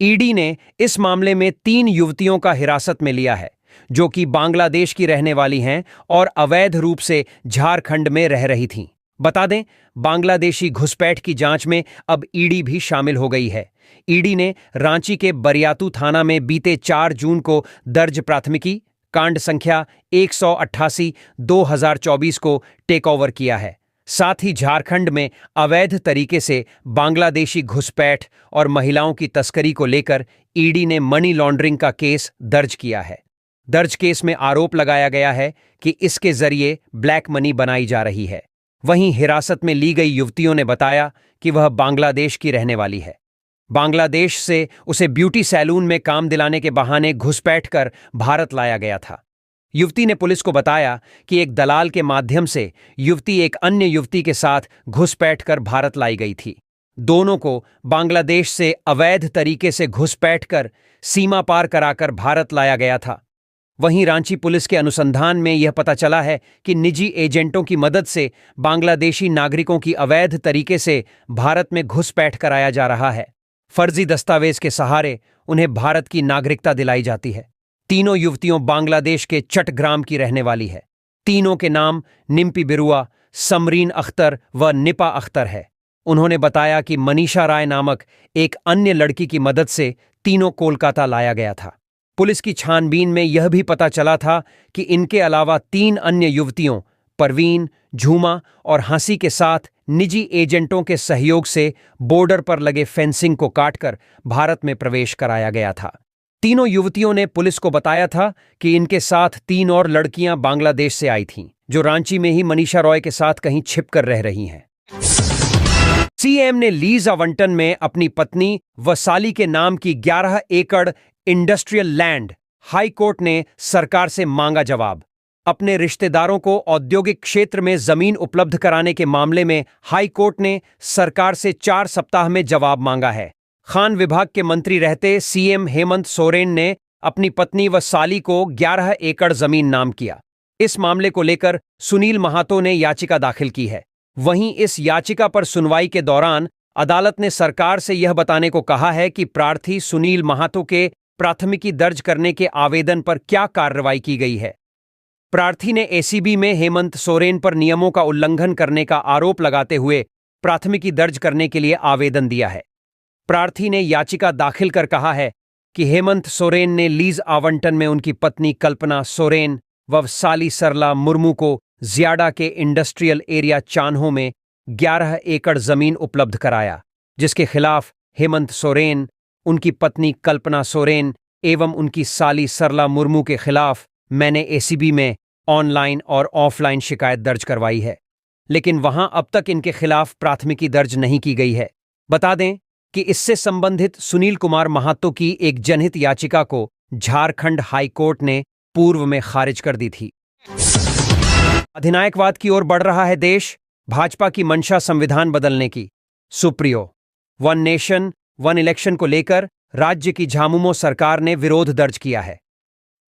ईडी ने इस मामले में 3 युवतियों का हिरासत में लिया है, जो कि बांग्लादेश की रहने वाली हैं और अवैध रूप से झारखंड में रह रही थीं। बता दें, बांग्लादेशी घुसपैठ की जांच में अब ईडी भी शामिल हो गई है। ईडी ने रांची के बरियातू थाना में बीते 4 जून को दर्ज प्राथमिकी कांड संख्या 188/2024 को टेक ओवर किया है। साथ ही झारखंड में अवैध तरीके से बांग्लादेशी घुसपैठ और महिलाओं की तस्करी को लेकर ईडी ने मनी लॉन्ड्रिंग का केस दर्ज किया है। दर्ज केस में आरोप लगाया गया है कि इसके जरिए ब्लैक मनी बनाई जा रही है। वहीं हिरासत में ली गई युवतियों ने बताया कि वह बांग्लादेश की रहने वाली है। बांग्लादेश से उसे ब्यूटी सैलून में काम दिलाने के बहाने घुसपैठ कर भारत लाया गया था। युवती ने पुलिस को बताया कि एक दलाल के माध्यम से युवती एक अन्य युवती के साथ घुसपैठ कर भारत लाई गई थी। दोनों को बांग्लादेश से अवैध तरीके से घुसपैठ कर सीमा पार कराकर भारत लाया गया था। वहीं रांची पुलिस के अनुसंधान में यह पता चला है कि निजी एजेंटों की मदद से बांग्लादेशी नागरिकों की अवैध तरीके से भारत में घुसपैठ कराया जा रहा है। फर्जी दस्तावेज के सहारे उन्हें भारत की नागरिकता दिलाई जाती है। तीनों युवतियों बांग्लादेश के चट्टग्राम की रहने वाली है। तीनों के नाम निम्पी बिरुआ, समरीन अख्तर व निपा अख्तर है। उन्होंने बताया कि मनीषा राय नामक एक अन्य लड़की की मदद से तीनों कोलकाता लाया गया था। पुलिस की छानबीन में यह भी पता चला था कि इनके अलावा 3 अन्य युवतियों परवीन, झूमा और हंसी के साथ निजी एजेंटों के सहयोग से बॉर्डर पर लगे फेंसिंग को काटकर भारत में प्रवेश कराया गया था। तीनों युवतियों ने पुलिस को बताया था कि इनके साथ 3 और लड़कियां बांग्लादेश से आई थीं, जो रांची में ही मनीषा रॉय के साथ कहीं छिपकर रह रही हैं। सीएम ने लीज आवंटन में अपनी पत्नी व साली के नाम की 11 एकड़ इंडस्ट्रियल लैंड, हाई कोर्ट ने सरकार से मांगा जवाब। अपने रिश्तेदारों को औद्योगिक क्षेत्र में जमीन उपलब्ध कराने के मामले में हाई कोर्ट ने सरकार से 4 सप्ताह में जवाब मांगा है। खान विभाग के मंत्री रहते सीएम हेमंत सोरेन ने अपनी पत्नी व साली को 11 एकड़ जमीन नाम किया। इस मामले को लेकर सुनील महातो ने याचिका दाखिल की है। वहीं इस याचिका पर सुनवाई के दौरान अदालत ने सरकार से यह बताने को कहा है कि प्रार्थी सुनील महातो के प्राथमिकी दर्ज करने के आवेदन पर क्या कार्रवाई की गई है। प्रार्थी ने एसीबी में हेमंत सोरेन पर नियमों का उल्लंघन करने का आरोप लगाते हुए प्राथमिकी दर्ज करने के लिए आवेदन दिया है। प्रार्थी ने याचिका दाखिल कर कहा है कि हेमंत सोरेन ने लीज आवंटन में उनकी पत्नी कल्पना सोरेन व साली सरला मुर्मू को ज़ियाडा के इंडस्ट्रियल एरिया चान्हो में 11 एकड़ जमीन उपलब्ध कराया, जिसके खिलाफ हेमंत सोरेन, उनकी पत्नी कल्पना सोरेन एवं उनकी साली सरला मुर्मू के खिलाफ मैंने एसीबी में ऑनलाइन और ऑफलाइन शिकायत दर्ज करवाई है, लेकिन वहां अब तक इनके खिलाफ प्राथमिकी दर्ज नहीं की गई है। बता दें कि इससे संबंधित सुनील कुमार महातो की एक जनहित याचिका को झारखंड हाई कोर्ट ने पूर्व में खारिज कर दी थी। अधिनायकवाद की ओर बढ़ रहा है देश, भाजपा की मंशा संविधान बदलने की। Supriyo, one nation one election को लेकर राज्य की झामुमो सरकार ने विरोध दर्ज किया है।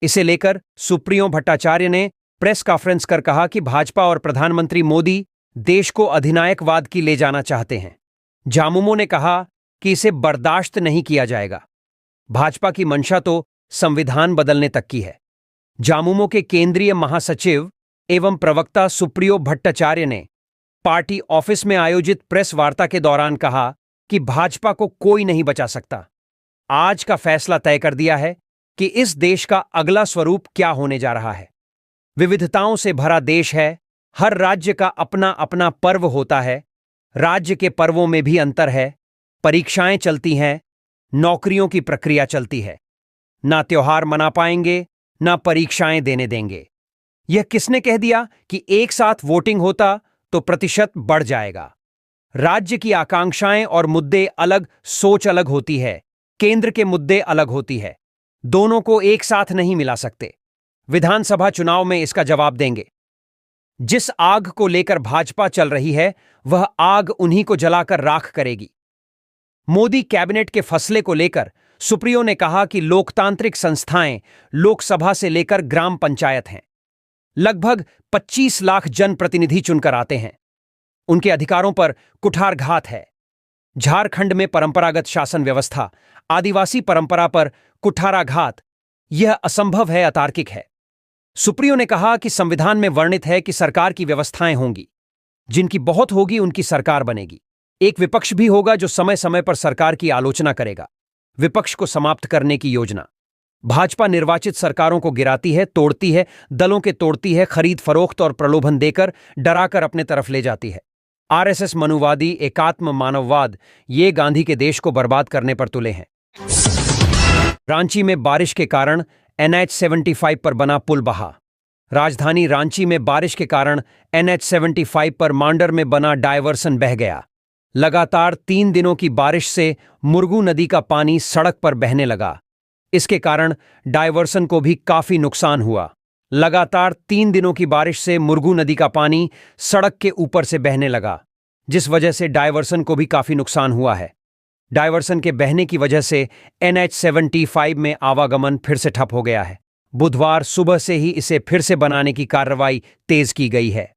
इसे लेकर सुप्रियो भट्टाचार्य ने प्रेस कॉन्फ्रेंस कर कहा कि भाजपा और प्रधानमंत्री मोदी देश को अधिनायकवाद की ले जाना चाहते हैं। झामुमो ने कहा कि इसे बर्दाश्त नहीं किया जाएगा। भाजपा की मंशा तो संविधान बदलने तक की है। झामुमो के केंद्रीय महासचिव एवं प्रवक्ता सुप्रियो भट्टाचार्य ने पार्टी ऑफिस में आयोजित प्रेस वार्ता के दौरान कहा कि भाजपा को कोई नहीं बचा सकता। आज का फैसला तय कर दिया है कि इस देश का अगला स्वरूप क्या होने जा रहा है। विविधताओं से भरा देश है, हर राज्य का अपना अपना पर्व होता है, राज्य के पर्वों में भी अंतर है, परीक्षाएं चलती हैं, नौकरियों की प्रक्रिया चलती है, ना त्योहार मना पाएंगे ना परीक्षाएं देने देंगे। यह किसने कह दिया कि एक साथ वोटिंग होता तो प्रतिशत बढ़ जाएगा। राज्य की आकांक्षाएं और मुद्दे अलग, सोच अलग होती है, केंद्र के मुद्दे अलग होती है, दोनों को एक साथ नहीं मिला सकते। विधानसभा चुनाव में इसका जवाब देंगे। जिस आग को लेकर भाजपा चल रही है वह आग उन्हीं को जलाकर राख करेगी। मोदी कैबिनेट के फैसले को लेकर सुप्रियो ने कहा कि लोकतांत्रिक संस्थाएं लोकसभा से लेकर ग्राम पंचायत हैं। लगभग 25 लाख जनप्रतिनिधि चुनकर आते हैं। उनके अधिकारों पर कुठारघात है। झारखंड में परंपरागत शासन व्यवस्था, आदिवासी परंपरा पर कुठाराघात, यह असंभव है, अतार्किक है। सुप्रियो ने कहा कि संविधान में वर्णित है कि सरकार की व्यवस्थाएं होंगी, जिनकी बहुत होगी उनकी सरकार बनेगी। एक विपक्ष भी होगा जो समय समय पर सरकार की आलोचना करेगा। विपक्ष को समाप्त करने की योजना। भाजपा निर्वाचित सरकारों को गिराती है, तोड़ती है, दलों के तोड़ती है, खरीद फरोख्त और प्रलोभन देकर डराकर अपने तरफ ले जाती है। आरएसएस मनुवादी, एकात्म मानववाद, ये गांधी के देश को बर्बाद करने पर तुले हैं। रांची में बारिश के कारण NH 75 पर बना पुल बहा। राजधानी रांची में बारिश के कारण NH 75 पर मांडर में बना डायवर्सन बह गया। लगातार 3 दिनों की बारिश से मुर्गू नदी का पानी सड़क पर बहने लगा। इसके कारण डायवर्सन को भी काफी नुकसान हुआ। लगातार 3 दिनों की बारिश से मुर्गू नदी का पानी सड़क के ऊपर से बहने लगा, जिस वजह से डायवर्सन को भी काफी नुकसान हुआ है। डायवर्सन के बहने की वजह से NH 75 में आवागमन फिर से ठप हो गया है। बुधवार सुबह से ही इसे फिर से बनाने की कार्रवाई तेज की गई है।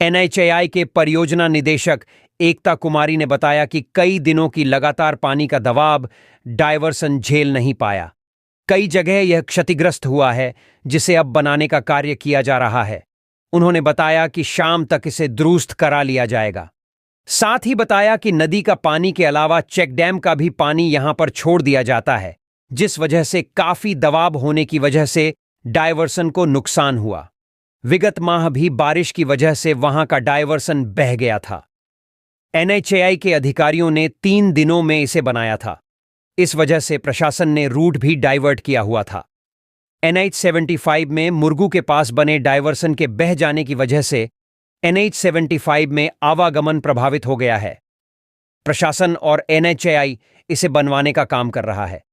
NHAI के परियोजना निदेशक एकता कुमारी ने बताया कि कई दिनों की लगातार पानी का दबाव डायवर्सन झेल नहीं पाया। कई जगह यह क्षतिग्रस्त हुआ है, जिसे अब बनाने का कार्य किया जा रहा है। उन्होंने बताया कि शाम तक इसे दुरुस्त करा लिया जाएगा। साथ ही बताया कि नदी का पानी के अलावा चेक डैम का भी पानी यहां पर छोड़ दिया जाता है, जिस वजह से काफी दबाव होने की वजह से डायवर्सन को नुकसान हुआ। विगत माह भी बारिश की वजह से वहां का डायवर्सन बह गया था। NHAI के अधिकारियों ने 3 दिनों में इसे बनाया था। इस वजह से प्रशासन ने रूट भी डाइवर्ट किया हुआ था। NH 75 में मुर्गू के पास बने डायवर्सन के बह जाने की वजह से NH 75 में आवागमन प्रभावित हो गया है। प्रशासन और NHAI इसे बनवाने का काम कर रहा है।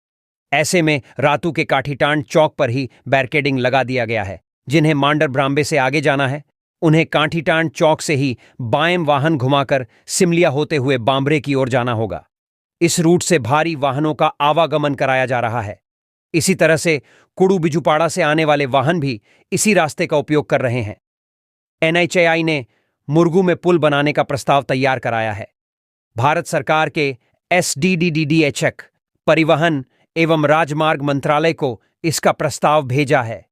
ऐसे में रातू के काठीटांड चौक पर ही बैरिकेडिंग लगा दिया गया है। जिन्हें मांडर ब्राम्बे से आगे जाना है, उन्हें काठीटांड चौक से ही बाएं वाहन घुमाकर सिमलिया होते हुए बांबरे की ओर जाना होगा। इस रूट से भारी वाहनों का आवागमन कराया जा रहा है। इसी तरह से कुड़ू बिजुपाड़ा से आने वाले वाहन भी इसी रास्ते का उपयोग कर रहे हैं। NHAI ने मुर्गू में पुल बनाने का प्रस्ताव तैयार कराया है। भारत सरकार के SDDDDHC परिवहन एवं राजमार्ग मंत्रालय को इसका प्रस्ताव भेजा है।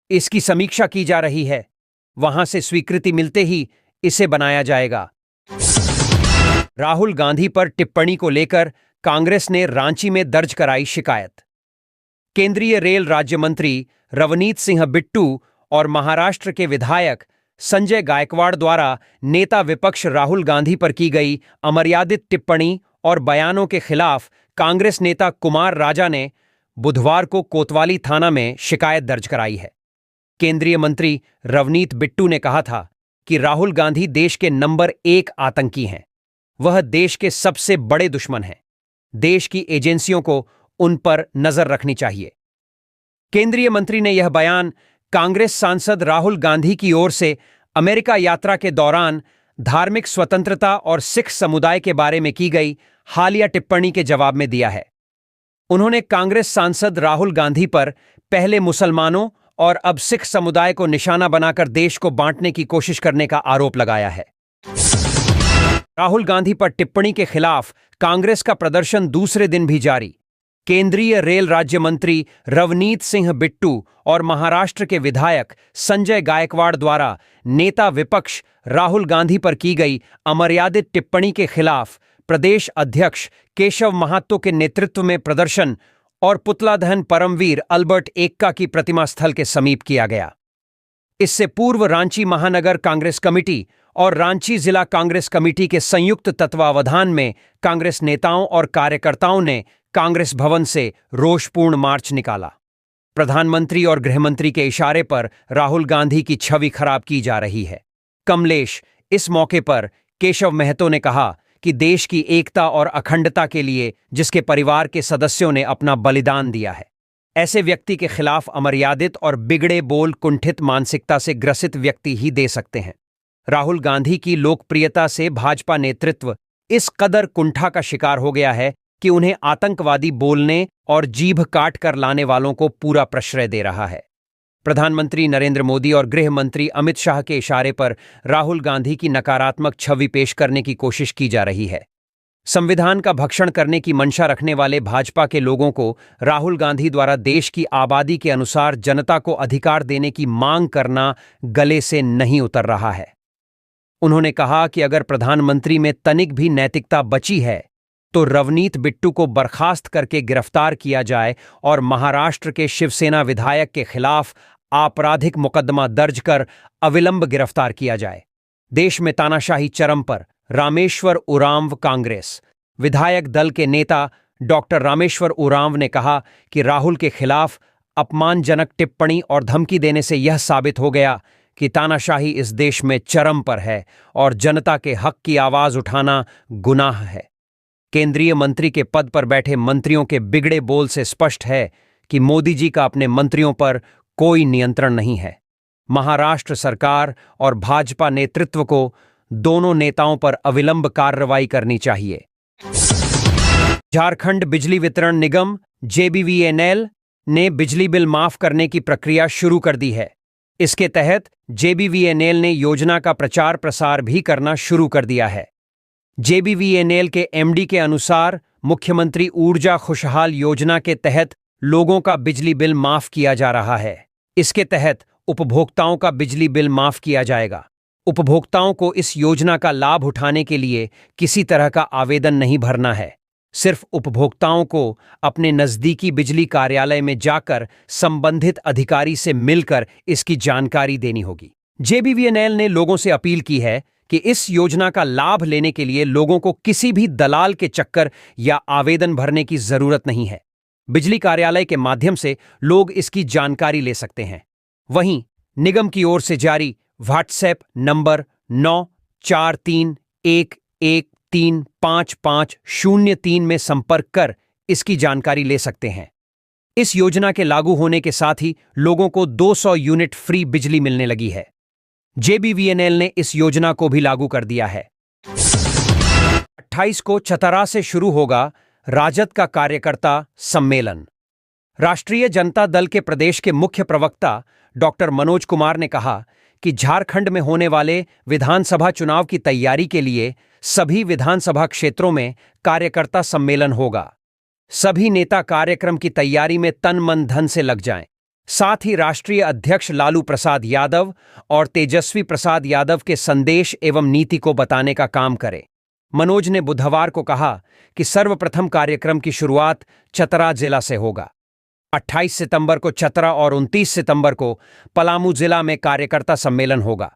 इसकी समीक्षा की जा रही है। वहां से स्वीकृति मिलते ही इसे बनाया जाएगा। राहुल गांधी पर टिप्पणी को लेकर कांग्रेस ने रांची में दर्ज कराई शिकायत। केंद्रीय रेल राज्य मंत्री रवनीत सिंह बिट्टू और महाराष्ट्र के विधायक संजय गायकवाड़ द्वारा नेता विपक्ष राहुल गांधी पर की गई अमर्यादित टिप्पणी और बयानों के खिलाफ कांग्रेस नेता कुमार राजा ने बुधवार को कोतवाली थाना में शिकायत दर्ज कराई है। केंद्रीय मंत्री रवनीत बिट्टू ने कहा था कि राहुल गांधी देश के नंबर 1 आतंकी हैं। वह देश के सबसे बड़े दुश्मन हैं। देश की एजेंसियों को उन पर नजर रखनी चाहिए। केंद्रीय मंत्री ने यह बयान कांग्रेस सांसद राहुल गांधी की ओर से अमेरिका यात्रा के दौरान धार्मिक स्वतंत्रता और सिख समुदाय के बारे में की गई हालिया टिप्पणी के जवाब में दिया है। उन्होंने कांग्रेस सांसद राहुल गांधी पर पहले मुसलमानों और अब सिख समुदाय को निशाना बनाकर देश को बांटने की कोशिश करने का आरोप लगाया है। राहुल गांधी पर टिप्पणी के खिलाफ कांग्रेस का प्रदर्शन दूसरे दिन भी जारी। केंद्रीय रेल राज्य मंत्री रवनीत सिंह बिट्टू और महाराष्ट्र के विधायक संजय गायकवाड़ द्वारा नेता विपक्ष राहुल गांधी पर की गई अमर्यादित टिप्पणी के खिलाफ प्रदेश अध्यक्ष केशव महातो के नेतृत्व में प्रदर्शन और पुतला दहन परमवीर अल्बर्ट एक्का की प्रतिमा स्थल के समीप किया गया। इससे पूर्व रांची महानगर कांग्रेस कमेटी और रांची जिला कांग्रेस कमेटी के संयुक्त तत्वावधान में कांग्रेस नेताओं और कार्यकर्ताओं ने कांग्रेस भवन से रोषपूर्ण मार्च निकाला। प्रधानमंत्री और गृहमंत्री के इशारे पर राहुल गांधी की छवि खराब की जा रही है। कमलेश, इस मौके पर केशव महतो ने कहा कि देश की एकता और अखंडता के लिए जिसके परिवार के सदस्यों ने अपना बलिदान दिया है, ऐसे व्यक्ति के खिलाफ अमर्यादित और बिगड़े बोल कुंठित मानसिकता से ग्रसित व्यक्ति ही दे सकते हैं। राहुल गांधी की लोकप्रियता से भाजपा नेतृत्व इस कदर कुंठा का शिकार हो गया है कि उन्हें आतंकवादी बोलने और जीभ काट कर लाने वालों को पूरा प्रश्रय दे रहा है। प्रधानमंत्री नरेंद्र मोदी और गृह मंत्री अमित शाह के इशारे पर राहुल गांधी की नकारात्मक छवि पेश करने की कोशिश की जा रही है। संविधान का भक्षण करने की मंशा रखने वाले भाजपा के लोगों को राहुल गांधी द्वारा देश की आबादी के अनुसार जनता को अधिकार देने की मांग करना गले से नहीं उतर रहा है। उन्होंने कहा कि अगर प्रधानमंत्री में तनिक भी नैतिकता बची है तो रवनीत बिट्टू को बर्खास्त करके गिरफ्तार किया जाए और महाराष्ट्र के शिवसेना विधायक के खिलाफ आपराधिक मुकदमा दर्ज कर अविलंब गिरफ्तार किया जाए। देश में तानाशाही चरम पर। रामेश्वर उरांव कांग्रेस विधायक दल के नेता डॉक्टर रामेश्वर उरांव ने कहा कि राहुल के खिलाफ अपमानजनक टिप्पणी और धमकी देने से यह साबित हो गया कि तानाशाही इस देश में चरम पर है और जनता के हक की आवाज उठाना गुनाह है। केंद्रीय मंत्री के पद पर बैठे मंत्रियों के बिगड़े बोल से स्पष्ट है कि मोदी जी का अपने मंत्रियों पर कोई नियंत्रण नहीं है। महाराष्ट्र सरकार और भाजपा नेतृत्व को दोनों नेताओं पर अविलंब कार्रवाई करनी चाहिए। झारखंड बिजली वितरण निगम जेबीवीएनएल ने बिजली बिल माफ करने की प्रक्रिया शुरू कर दी है। इसके तहत जेबीवीएनएल ने योजना का प्रचार प्रसार भी करना शुरू कर दिया है। जेबीवीएनएल के एमडी के अनुसार मुख्यमंत्री ऊर्जा खुशहाल योजना के तहत लोगों का बिजली बिल माफ किया जा रहा है। इसके तहत उपभोक्ताओं का बिजली बिल माफ किया जाएगा। उपभोक्ताओं को इस योजना का लाभ उठाने के लिए किसी तरह का आवेदन नहीं भरना है। सिर्फ उपभोक्ताओं को अपने नजदीकी बिजली कार्यालय में जाकर संबंधित अधिकारी से मिलकर इसकी जानकारी देनी होगी। जेबीवीएनएल ने लोगों से अपील की है कि इस योजना का लाभ लेने के लिए लोगों को किसी भी दलाल के चक्कर या आवेदन भरने की जरूरत नहीं है। बिजली कार्यालय के माध्यम से लोग इसकी जानकारी ले सकते हैं। वहीं निगम की ओर से जारी व्हाट्सएप नंबर 9431113550 में संपर्क कर इसकी जानकारी ले सकते हैं। इस योजना के लागू होने के साथ ही लोगों को 200 यूनिट फ्री बिजली मिलने लगी है। जेबीवीएनएल ने इस योजना को भी लागू कर दिया है। 28 को चतरा से शुरू होगा राजद का कार्यकर्ता सम्मेलन। राष्ट्रीय जनता दल के प्रदेश के मुख्य प्रवक्ता डॉक्टर मनोज कुमार ने कहा कि झारखंड में होने वाले विधानसभा चुनाव की तैयारी के लिए सभी विधानसभा क्षेत्रों में कार्यकर्ता सम्मेलन होगा। सभी नेता कार्यक्रम की तैयारी में तन मन धन से लग जाएं। साथ ही राष्ट्रीय अध्यक्ष लालू प्रसाद यादव और तेजस्वी प्रसाद यादव के संदेश एवं नीति को बताने का काम करें। मनोज ने बुधवार को कहा कि सर्वप्रथम कार्यक्रम की शुरुआत चतरा जिला से होगा। 28 सितंबर को चतरा और 29 सितंबर को पलामू जिला में कार्यकर्ता सम्मेलन होगा।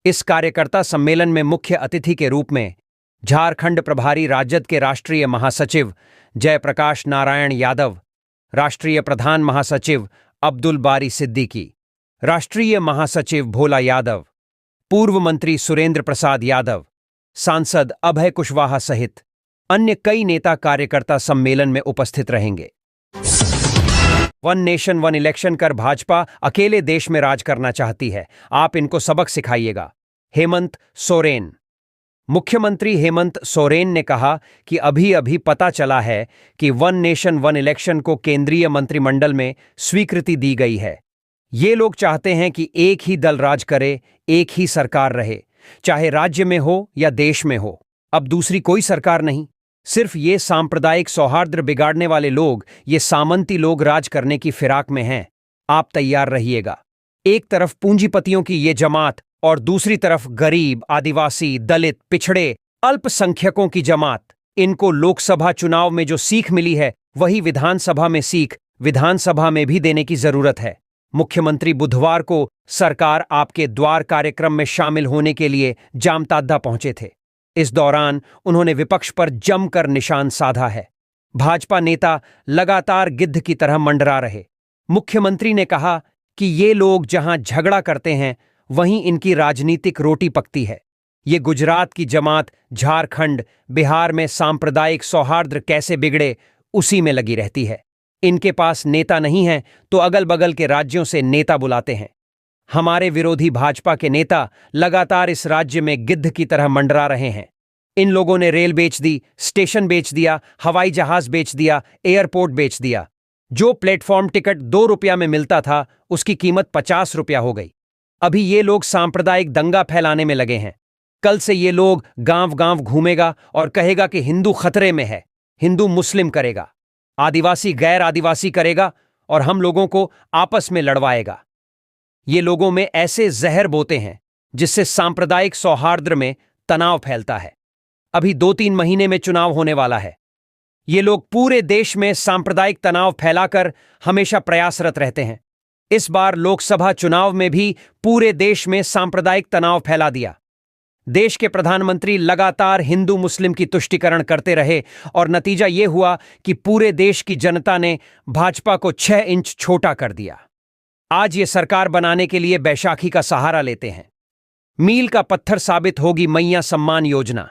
इस कार्यकर्ता सम्मेलन में मुख्य अतिथि के रूप में झारखंड प्रभारी राजद के राष्ट्रीय महासचिव जयप्रकाश नारायण यादव, राष्ट्रीय प्रधान महासचिव अब्दुल बारी सिद्दीकी, राष्ट्रीय महासचिव भोला यादव, पूर्व मंत्री सुरेंद्र प्रसाद यादव, सांसद अभय कुशवाहा सहित अन्य कई नेता कार्यकर्ता सम्मेलन में उपस्थित रहेंगे। वन नेशन वन इलेक्शन कर भाजपा अकेले देश में राज करना चाहती है, आप इनको सबक सिखाइएगा। हेमंत सोरेन। मुख्यमंत्री हेमंत सोरेन ने कहा कि अभी अभी पता चला है कि वन नेशन वन इलेक्शन को केंद्रीय मंत्रिमंडल में स्वीकृति दी गई है। ये लोग चाहते हैं कि एक ही दल राज करे, एक ही सरकार रहे, चाहे राज्य में हो या देश में हो। अब दूसरी कोई सरकार नहीं। सिर्फ ये सांप्रदायिक सौहार्द बिगाड़ने वाले लोग, ये सामंती लोग राज करने की फिराक में हैं। आप तैयार रहिएगा। एक तरफ पूंजीपतियों की ये जमात और दूसरी तरफ गरीब, आदिवासी, दलित, पिछड़े, अल्पसंख्यकों की जमात। इनको लोकसभा चुनाव में जो सीख मिली है वही विधानसभा में सीख विधानसभा में भी देने की जरूरत है। मुख्यमंत्री बुधवार को सरकार आपके द्वार कार्यक्रम में शामिल होने के लिए जामताड़ा पहुंचे थे। इस दौरान उन्होंने विपक्ष पर जमकर निशान साधा है। भाजपा नेता लगातार गिद्ध की तरह मंडरा रहे। मुख्यमंत्री ने कहा कि ये लोग जहां झगड़ा करते हैं वहीं इनकी राजनीतिक रोटी पकती है। ये गुजरात की जमात झारखंड, बिहार में सांप्रदायिक सौहार्द कैसे बिगड़े उसी में लगी रहती है। इनके पास नेता नहीं है तो अगल बगल के राज्यों से नेता बुलाते हैं। हमारे विरोधी भाजपा के नेता लगातार इस राज्य में गिद्ध की तरह मंडरा रहे हैं। इन लोगों ने रेल बेच दी, स्टेशन बेच दिया, हवाई जहाज बेच दिया, एयरपोर्ट बेच दिया। जो प्लेटफॉर्म टिकट 2 रुपया में मिलता था उसकी कीमत 50 रुपया हो गई। अभी ये लोग सांप्रदायिक दंगा फैलाने में लगे हैं। कल से ये लोग गांव गांव घूमेगा और कहेगा कि हिंदू खतरे में है, हिंदू मुस्लिम करेगा, आदिवासी गैर आदिवासी करेगा और हम लोगों को आपस में लड़वाएगा। ये लोगों में ऐसे जहर बोते हैं जिससे सांप्रदायिक सौहार्द में तनाव फैलता है। अभी 2-3 महीने में चुनाव होने वाला है। ये लोग पूरे देश में सांप्रदायिक तनाव फैलाकर हमेशा प्रयासरत रहते हैं। इस बार लोकसभा चुनाव में भी पूरे देश में सांप्रदायिक तनाव फैला दिया। देश के प्रधानमंत्री लगातार हिंदू मुस्लिम की तुष्टीकरण करते रहे और नतीजा यह हुआ कि पूरे देश की जनता ने भाजपा को 6 इंच छोटा कर दिया। आज ये सरकार बनाने के लिए बैशाखी का सहारा लेते हैं। मील का पत्थर साबित होगी मैया सम्मान योजना।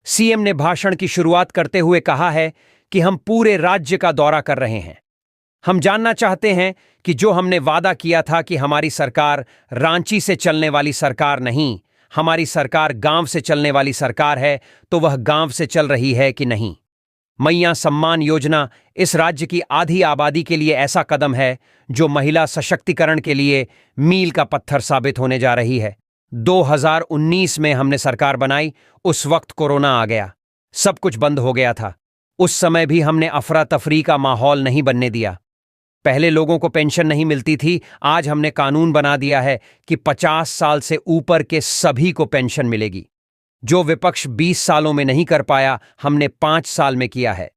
सीएम ने भाषण की शुरुआत करते हुए कहा है कि हम पूरे राज्य का दौरा कर रहे हैं। हम जानना चाहते हैं कि जो हमने वादा किया था कि हमारी सरकार रांची से चलने वाली सरकार नहीं, हमारी सरकार गांव से चलने वाली सरकार है, तो वह गांव से चल रही है कि नहीं। मैया सम्मान योजना इस राज्य की आधी आबादी के लिए ऐसा कदम है जो महिला सशक्तिकरण के लिए मील का पत्थर साबित होने जा रही है। 2019 में हमने सरकार बनाई, उस वक्त कोरोना आ गया, सब कुछ बंद हो गया था। उस समय भी हमने अफरा तफरी का माहौल नहीं बनने दिया। पहले लोगों को पेंशन नहीं मिलती थी, आज हमने कानून बना दिया है कि 50 साल से ऊपर के सभी को पेंशन मिलेगी। जो विपक्ष 20 सालों में नहीं कर पाया, हमने 5 साल में किया है।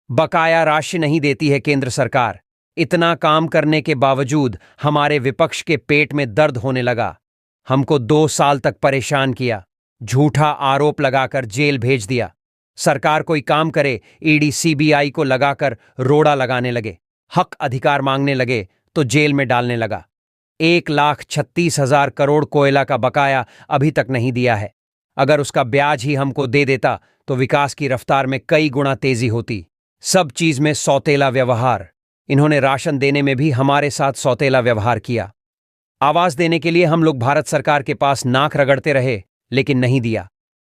बकाया राशि नहीं देती है केंद्र सरकार। इतना काम करने के बावजूद हमारे विपक्ष के पेट में दर्द होने लगा। हमको 2 साल तक परेशान किया, झूठा आरोप लगाकर जेल भेज दिया। सरकार कोई काम करे, ईडी सीबीआई को लगाकर रोड़ा लगाने लगे, हक अधिकार मांगने लगे तो जेल में डालने लगा। 1,36,000 करोड़ कोयला का बकाया अभी तक नहीं दिया है। अगर उसका ब्याज ही हमको दे देता तो विकास की रफ्तार में कई गुना तेजी होती। सब चीज में सौतेला व्यवहार। इन्होंने राशन देने में भी हमारे साथ सौतेला व्यवहार किया। आवाज देने के लिए हम लोग भारत सरकार के पास नाक रगड़ते रहे, लेकिन नहीं दिया।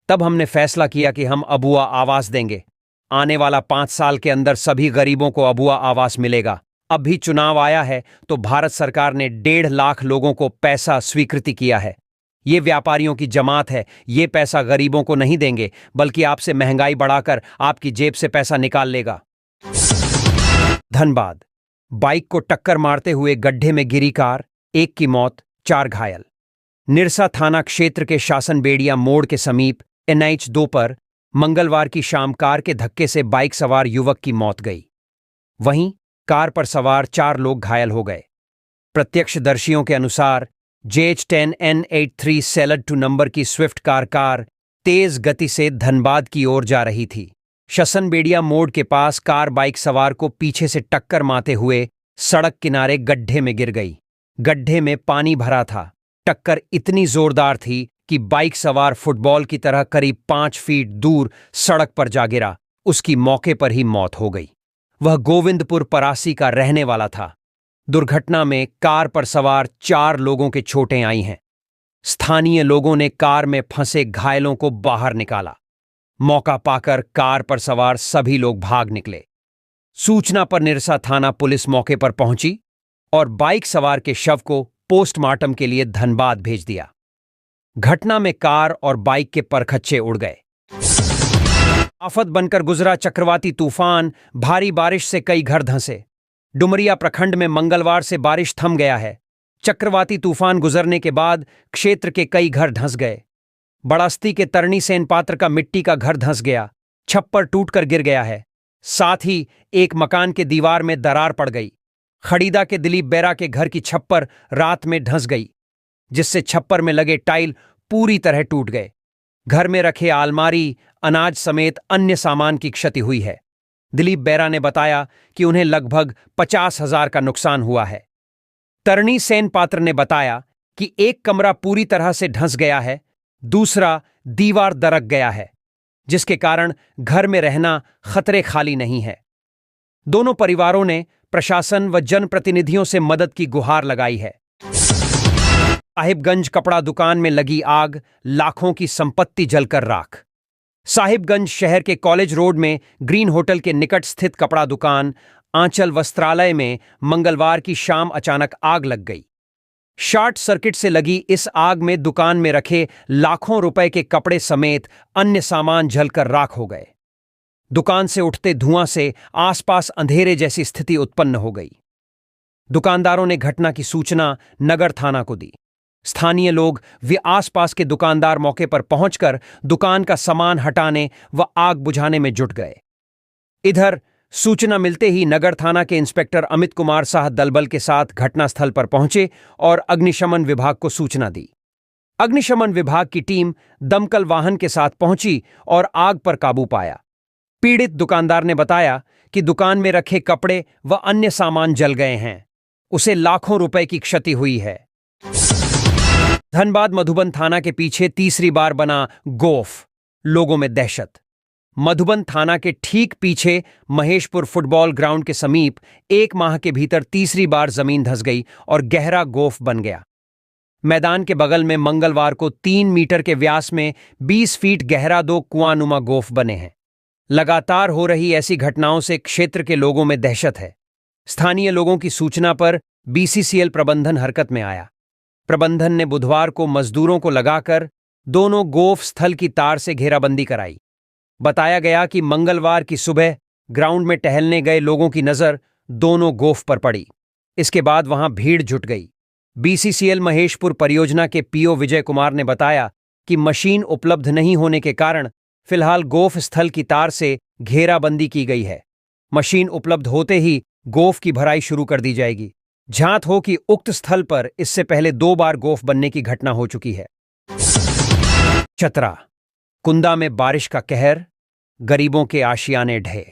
तब हमने फैसला किया कि हम अबुआ आवास देंगे। आने वाला 5 साल के अंदर सभी गरीबों को अबुआ आवास मिलेगा। अब भी चुनाव आया है तो भारत सरकार ने 1.5 लाख लोगों को पैसा स्वीकृति किया है। ये व्यापारियों की जमात है, ये पैसा गरीबों को नहीं देंगे, बल्कि आपसे महंगाई बढ़ाकर आपकी जेब से पैसा निकाल लेगा। धनबाद। बाइक को टक्कर मारते हुए गड्ढे में गिरी कार, 1 की मौत, 4 घायल। निरसा थाना क्षेत्र के शासन बेड़िया मोड़ के समीप NH 2 पर मंगलवार की शाम कार के धक्के से बाइक सवार युवक की मौत गई। वहीं कार पर सवार 4 लोग घायल हो गए। प्रत्यक्षदर्शियों के अनुसार JH10N83 सेलड टू नंबर की स्विफ्ट कार तेज गति से धनबाद की ओर जा रही थी। शसनबेड़िया मोड़ के पास कार बाइक सवार को पीछे से टक्कर मारते हुए सड़क किनारे गड्ढे में गिर गई। गड्ढे में पानी भरा था। टक्कर इतनी जोरदार थी कि बाइक सवार फुटबॉल की तरह करीब 5 फीट दूर सड़क पर जा गिरा। उसकी मौके पर ही मौत हो गई। वह गोविंदपुर परासी का रहने वाला था। दुर्घटना में कार पर सवार 4 लोगों के चोटें आई हैं। स्थानीय लोगों ने कार में फंसे घायलों को बाहर निकाला। मौका पाकर कार पर सवार सभी लोग भाग निकले। सूचना पर निरसा थाना पुलिस मौके पर पहुंची और बाइक सवार के शव को पोस्टमार्टम के लिए धनबाद भेज दिया। घटना में कार और बाइक के परखच्चे उड़ गए। आफत बनकर गुजरा चक्रवाती तूफान। भारी बारिश से कई घर धंसे। डुमरिया प्रखंड में मंगलवार से बारिश थम गया है। चक्रवाती तूफान गुजरने के बाद क्षेत्र के कई घर धंस गए। बड़ास्ती के तरनी सेन पात्र का मिट्टी का घर धंस गया। छप्पर टूटकर गिर गया है। साथ ही एक मकान के दीवार में दरार पड़ गई। खड़ीदा के दिलीप बेरा के घर की छप्पर रात में धंस गई, जिससे छप्पर में लगे टाइल पूरी तरह टूट गए। घर में रखे अलमारी, अनाज समेत अन्य सामान की क्षति हुई है। दिलीप बेरा ने बताया कि उन्हें लगभग 50,000 का नुकसान हुआ है। तरनी सेन पात्र ने बताया कि एक कमरा पूरी तरह से धंस गया है, दूसरा दीवार दरक गया है, जिसके कारण घर में रहना खतरे खाली नहीं है। दोनों परिवारों ने प्रशासन व जनप्रतिनिधियों से मदद की गुहार लगाई है। साहिबगंज कपड़ा दुकान में लगी आग, लाखों की संपत्ति जलकर राख। साहिबगंज शहर के कॉलेज रोड में ग्रीन होटल के निकट स्थित कपड़ा दुकान आंचल वस्त्रालय में मंगलवार की शाम अचानक आग लग गई। शॉर्ट सर्किट से लगी इस आग में दुकान में रखे लाखों रुपए के कपड़े समेत अन्य सामान जलकर राख हो गए। दुकान से उठते धुआं से आसपास अंधेरे जैसी स्थिति उत्पन्न हो गई। दुकानदारों ने घटना की सूचना नगर थाना को दी। स्थानीय लोग व आसपास के दुकानदार मौके पर पहुंचकर दुकान का सामान हटाने व आग बुझाने में जुट गए। इधर सूचना मिलते ही नगर थाना के इंस्पेक्टर अमित कुमार साह दलबल के साथ घटनास्थल पर पहुंचे और अग्निशमन विभाग को सूचना दी। अग्निशमन विभाग की टीम दमकल वाहन के साथ पहुंची और आग पर काबू पाया। पीड़ित दुकानदार ने बताया कि दुकान में रखे कपड़े व अन्य सामान जल गए हैं। उसे लाखों रुपए की क्षति हुई है। धनबाद मधुबन थाना के पीछे तीसरी बार बना गोफ, लोगों में दहशत। मधुबन थाना के ठीक पीछे महेशपुर फुटबॉल ग्राउंड के समीप 1 माह के भीतर तीसरी बार जमीन धंस गई और गहरा गोफ बन गया। मैदान के बगल में मंगलवार को 3 मीटर के व्यास में 20 फीट गहरा 2 कुआंनुमा गोफ बने हैं। लगातार हो रही ऐसी घटनाओं से क्षेत्र के लोगों में दहशत है। स्थानीय लोगों की सूचना पर BCCL प्रबंधन हरकत में आया। प्रबंधन ने बुधवार को मजदूरों को लगाकर दोनों गोफ स्थल की तार से घेराबंदी कराई। बताया गया कि मंगलवार की सुबह ग्राउंड में टहलने गए लोगों की नजर दोनों गोफ पर पड़ी। इसके बाद वहां भीड़ जुट गई। BCCL महेशपुर परियोजना के PO विजय कुमार ने बताया कि मशीन उपलब्ध नहीं होने के कारण फिलहाल गोफ स्थल की तार से घेराबंदी की गई है। मशीन उपलब्ध होते ही गोफ की भराई शुरू कर दी जाएगी। झांत हो कि उक्त स्थल पर इससे पहले 2 बार गोफ बनने की घटना हो चुकी है। चतरा, कुंदा में बारिश का कहर, गरीबों के आशियाने ढहे।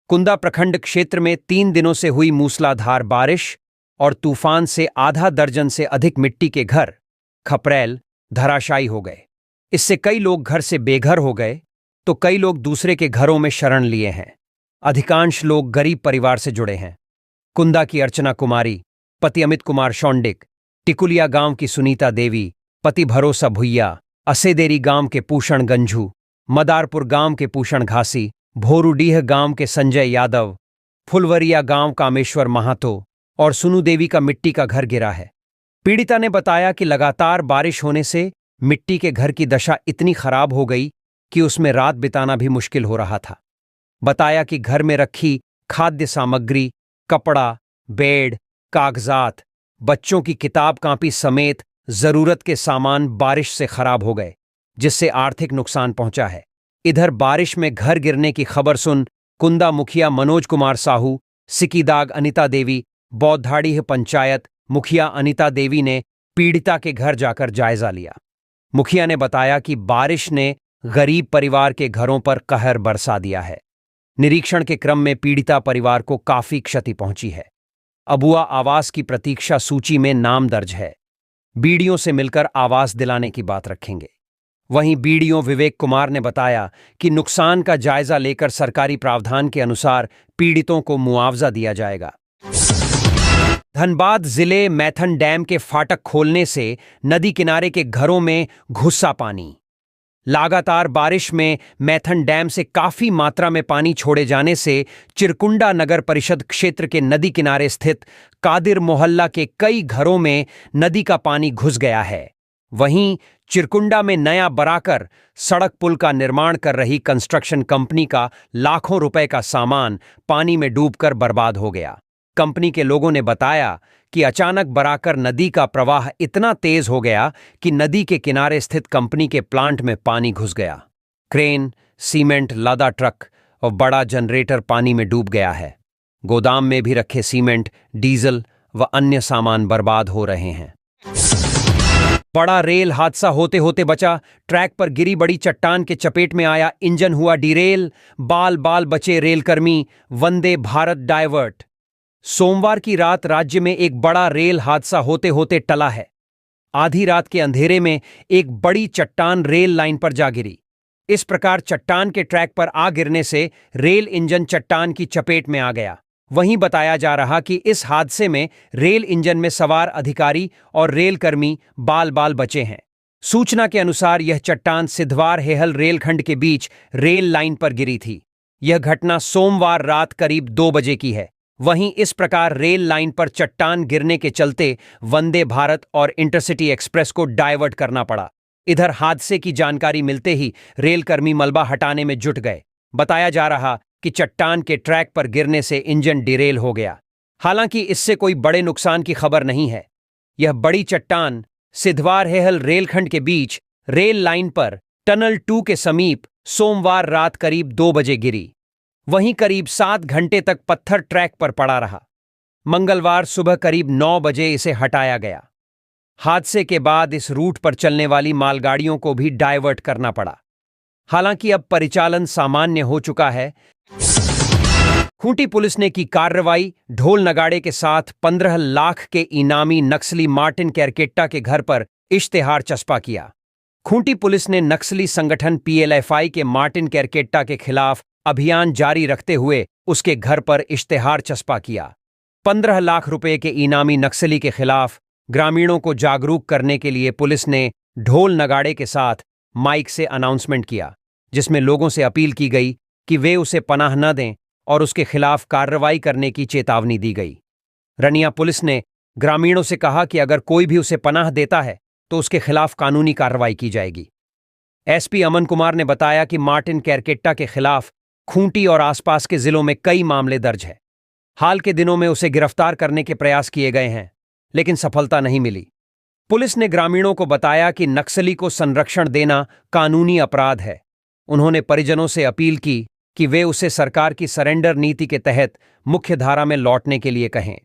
कुंदा प्रखंड क्षेत्र में 3 दिनों से हुई मूसलाधार बारिश और तूफान से आधा दर्जन से अधिक मिट्टी के घर खपरेल धराशायी हो गए। इससे कई लोग घर से बेघर हो गए तो कई लोग दूसरे के घरों में शरण लिए हैं। अधिकांश लोग गरीब परिवार से जुड़े हैं। कुंदा की अर्चना कुमारी, पति अमित कुमार शौंडिक, टिकुलिया गांव की सुनीता देवी, पति भरोसा भुइया, असेदेरी गांव के पूषण गंझू, मदारपुर गांव के पूषण घासी, भोरूडीह गांव के संजय यादव, फुलवरिया गांव कामेश्वर महातो और सुनु देवी का मिट्टी का घर गिरा है। पीड़िता ने बताया कि लगातार बारिश होने से मिट्टी के घर की दशा इतनी खराब हो गई कि उसमें रात बिताना भी मुश्किल हो रहा था। बताया कि घर में रखी खाद्य सामग्री, कपड़ा, बेड, कागजात, बच्चों की किताब कापी समेत जरूरत के सामान बारिश से खराब हो गए, जिससे आर्थिक नुकसान पहुंचा है। इधर बारिश में घर गिरने की खबर सुन कुंदा मुखिया मनोज कुमार साहू सिकीदाग अनिता देवी, बौद्धाड़ीह पंचायत मुखिया अनिता देवी ने पीड़िता के घर जाकर जायजा लिया। मुखिया ने बताया कि बारिश ने गरीब परिवार के घरों पर कहर बरसा दिया है। निरीक्षण के क्रम में पीड़िता परिवार को काफी क्षति पहुंची है। अबुआ आवास की प्रतीक्षा सूची में नाम दर्ज है। बीडीओ से मिलकर आवास दिलाने की बात रखेंगे। वहीं बीडीओ विवेक कुमार ने बताया कि नुकसान का जायजा लेकर सरकारी प्रावधान के अनुसार पीड़ितों को मुआवजा दिया जाएगा। धनबाद जिले मैथन डैम के फाटक खोलने से नदी किनारे के घरों में घुसा पानी। लगातार बारिश में मैथन डैम से काफी मात्रा में पानी छोड़े जाने से चिरकुंडा नगर परिषद क्षेत्र के नदी किनारे स्थित कादिर मोहल्ला के कई घरों में नदी का पानी घुस गया है। वहीं चिरकुंडा में नया बराकर सड़क पुल का निर्माण कर रही कंस्ट्रक्शन कंपनी का लाखों रुपए का सामान पानी में डूबकर बर्बाद हो गया। कंपनी के लोगों ने बताया कि अचानक बराकर नदी का प्रवाह इतना तेज हो गया कि नदी के किनारे स्थित कंपनी के प्लांट में पानी घुस गया। क्रेन, सीमेंट लादा ट्रक और बड़ा जनरेटर पानी में डूब गया है। गोदाम में भी रखे सीमेंट, डीजल व अन्य सामान बर्बाद हो रहे हैं। बड़ा रेल हादसा होते होते बचा। ट्रैक पर गिरी बड़ी चट्टान के चपेट में आया इंजन हुआ डिरेल। बाल बाल बचे रेलकर्मी। वंदे भारत डायवर्ट। सोमवार की रात राज्य में एक बड़ा रेल हादसा होते होते टला है। आधी रात के अंधेरे में एक बड़ी चट्टान रेल लाइन पर जा गिरी। इस प्रकार चट्टान के ट्रैक पर आ गिरने से रेल इंजन चट्टान की चपेट में आ गया। वहीं बताया जा रहा कि इस हादसे में रेल इंजन में सवार अधिकारी और रेलकर्मी बाल बाल बचे हैं। सूचना के अनुसार यह चट्टान सिद्धवार हेहल रेलखंड के बीच रेल लाइन पर गिरी थी। यह घटना सोमवार रात करीब 2 बजे की है। वहीं इस प्रकार रेल लाइन पर चट्टान गिरने के चलते वंदे भारत और इंटरसिटी एक्सप्रेस को डायवर्ट करना पड़ा। इधर हादसे की जानकारी मिलते ही रेलकर्मी मलबा हटाने में जुट गए। बताया जा रहा कि चट्टान के ट्रैक पर गिरने से इंजन डिरेल हो गया। हालांकि इससे कोई बड़े नुकसान की खबर नहीं है। यह बड़ी चट्टान सिद्धवार हेहल रेलखंड के बीच रेल लाइन पर टनल 2 के समीप सोमवार रात करीब 2 बजे गिरी। वहीं करीब 7 घंटे तक पत्थर ट्रैक पर पड़ा रहा। मंगलवार सुबह करीब 9 बजे इसे हटाया गया। हादसे के बाद इस रूट पर चलने वाली मालगाड़ियों को भी डायवर्ट करना पड़ा। हालांकि अब परिचालन सामान्य हो चुका है। खूंटी पुलिस ने की कार्रवाई। ढोल नगाड़े के साथ 15 लाख के इनामी नक्सली मार्टिन कैरकेट्टा के घर पर इश्तेहार चस्पा किया। खूंटी पुलिस ने नक्सली संगठन PLFI के मार्टिन कैरकेट्टा के खिलाफ अभियान जारी रखते हुए उसके घर पर इश्तेहार चस्पा किया। 15 लाख रुपए के इनामी नक्सली के खिलाफ ग्रामीणों को जागरूक करने के लिए पुलिस ने ढोल नगाड़े के साथ माइक से अनाउंसमेंट किया, जिसमें लोगों से अपील की गई कि वे उसे पनाह न दें और उसके खिलाफ कार्रवाई करने की चेतावनी दी गई। रनिया पुलिस ने ग्रामीणों से कहा कि अगर कोई भी उसे पनाह देता है तो उसके खिलाफ कानूनी कार्रवाई की जाएगी। SP अमन कुमार ने बताया कि मार्टिन कैरकेट्टा के खिलाफ खूंटी और आसपास के जिलों में कई मामले दर्ज हैं। हाल के दिनों में उसे गिरफ्तार करने के प्रयास किए गए हैं, लेकिन सफलता नहीं मिली। पुलिस ने ग्रामीणों को बताया कि नक्सली को संरक्षण देना कानूनी अपराध है। उन्होंने परिजनों से अपील की कि वे उसे सरकार की सरेंडर नीति के तहत मुख्य धारा में लौटने के लिए कहें।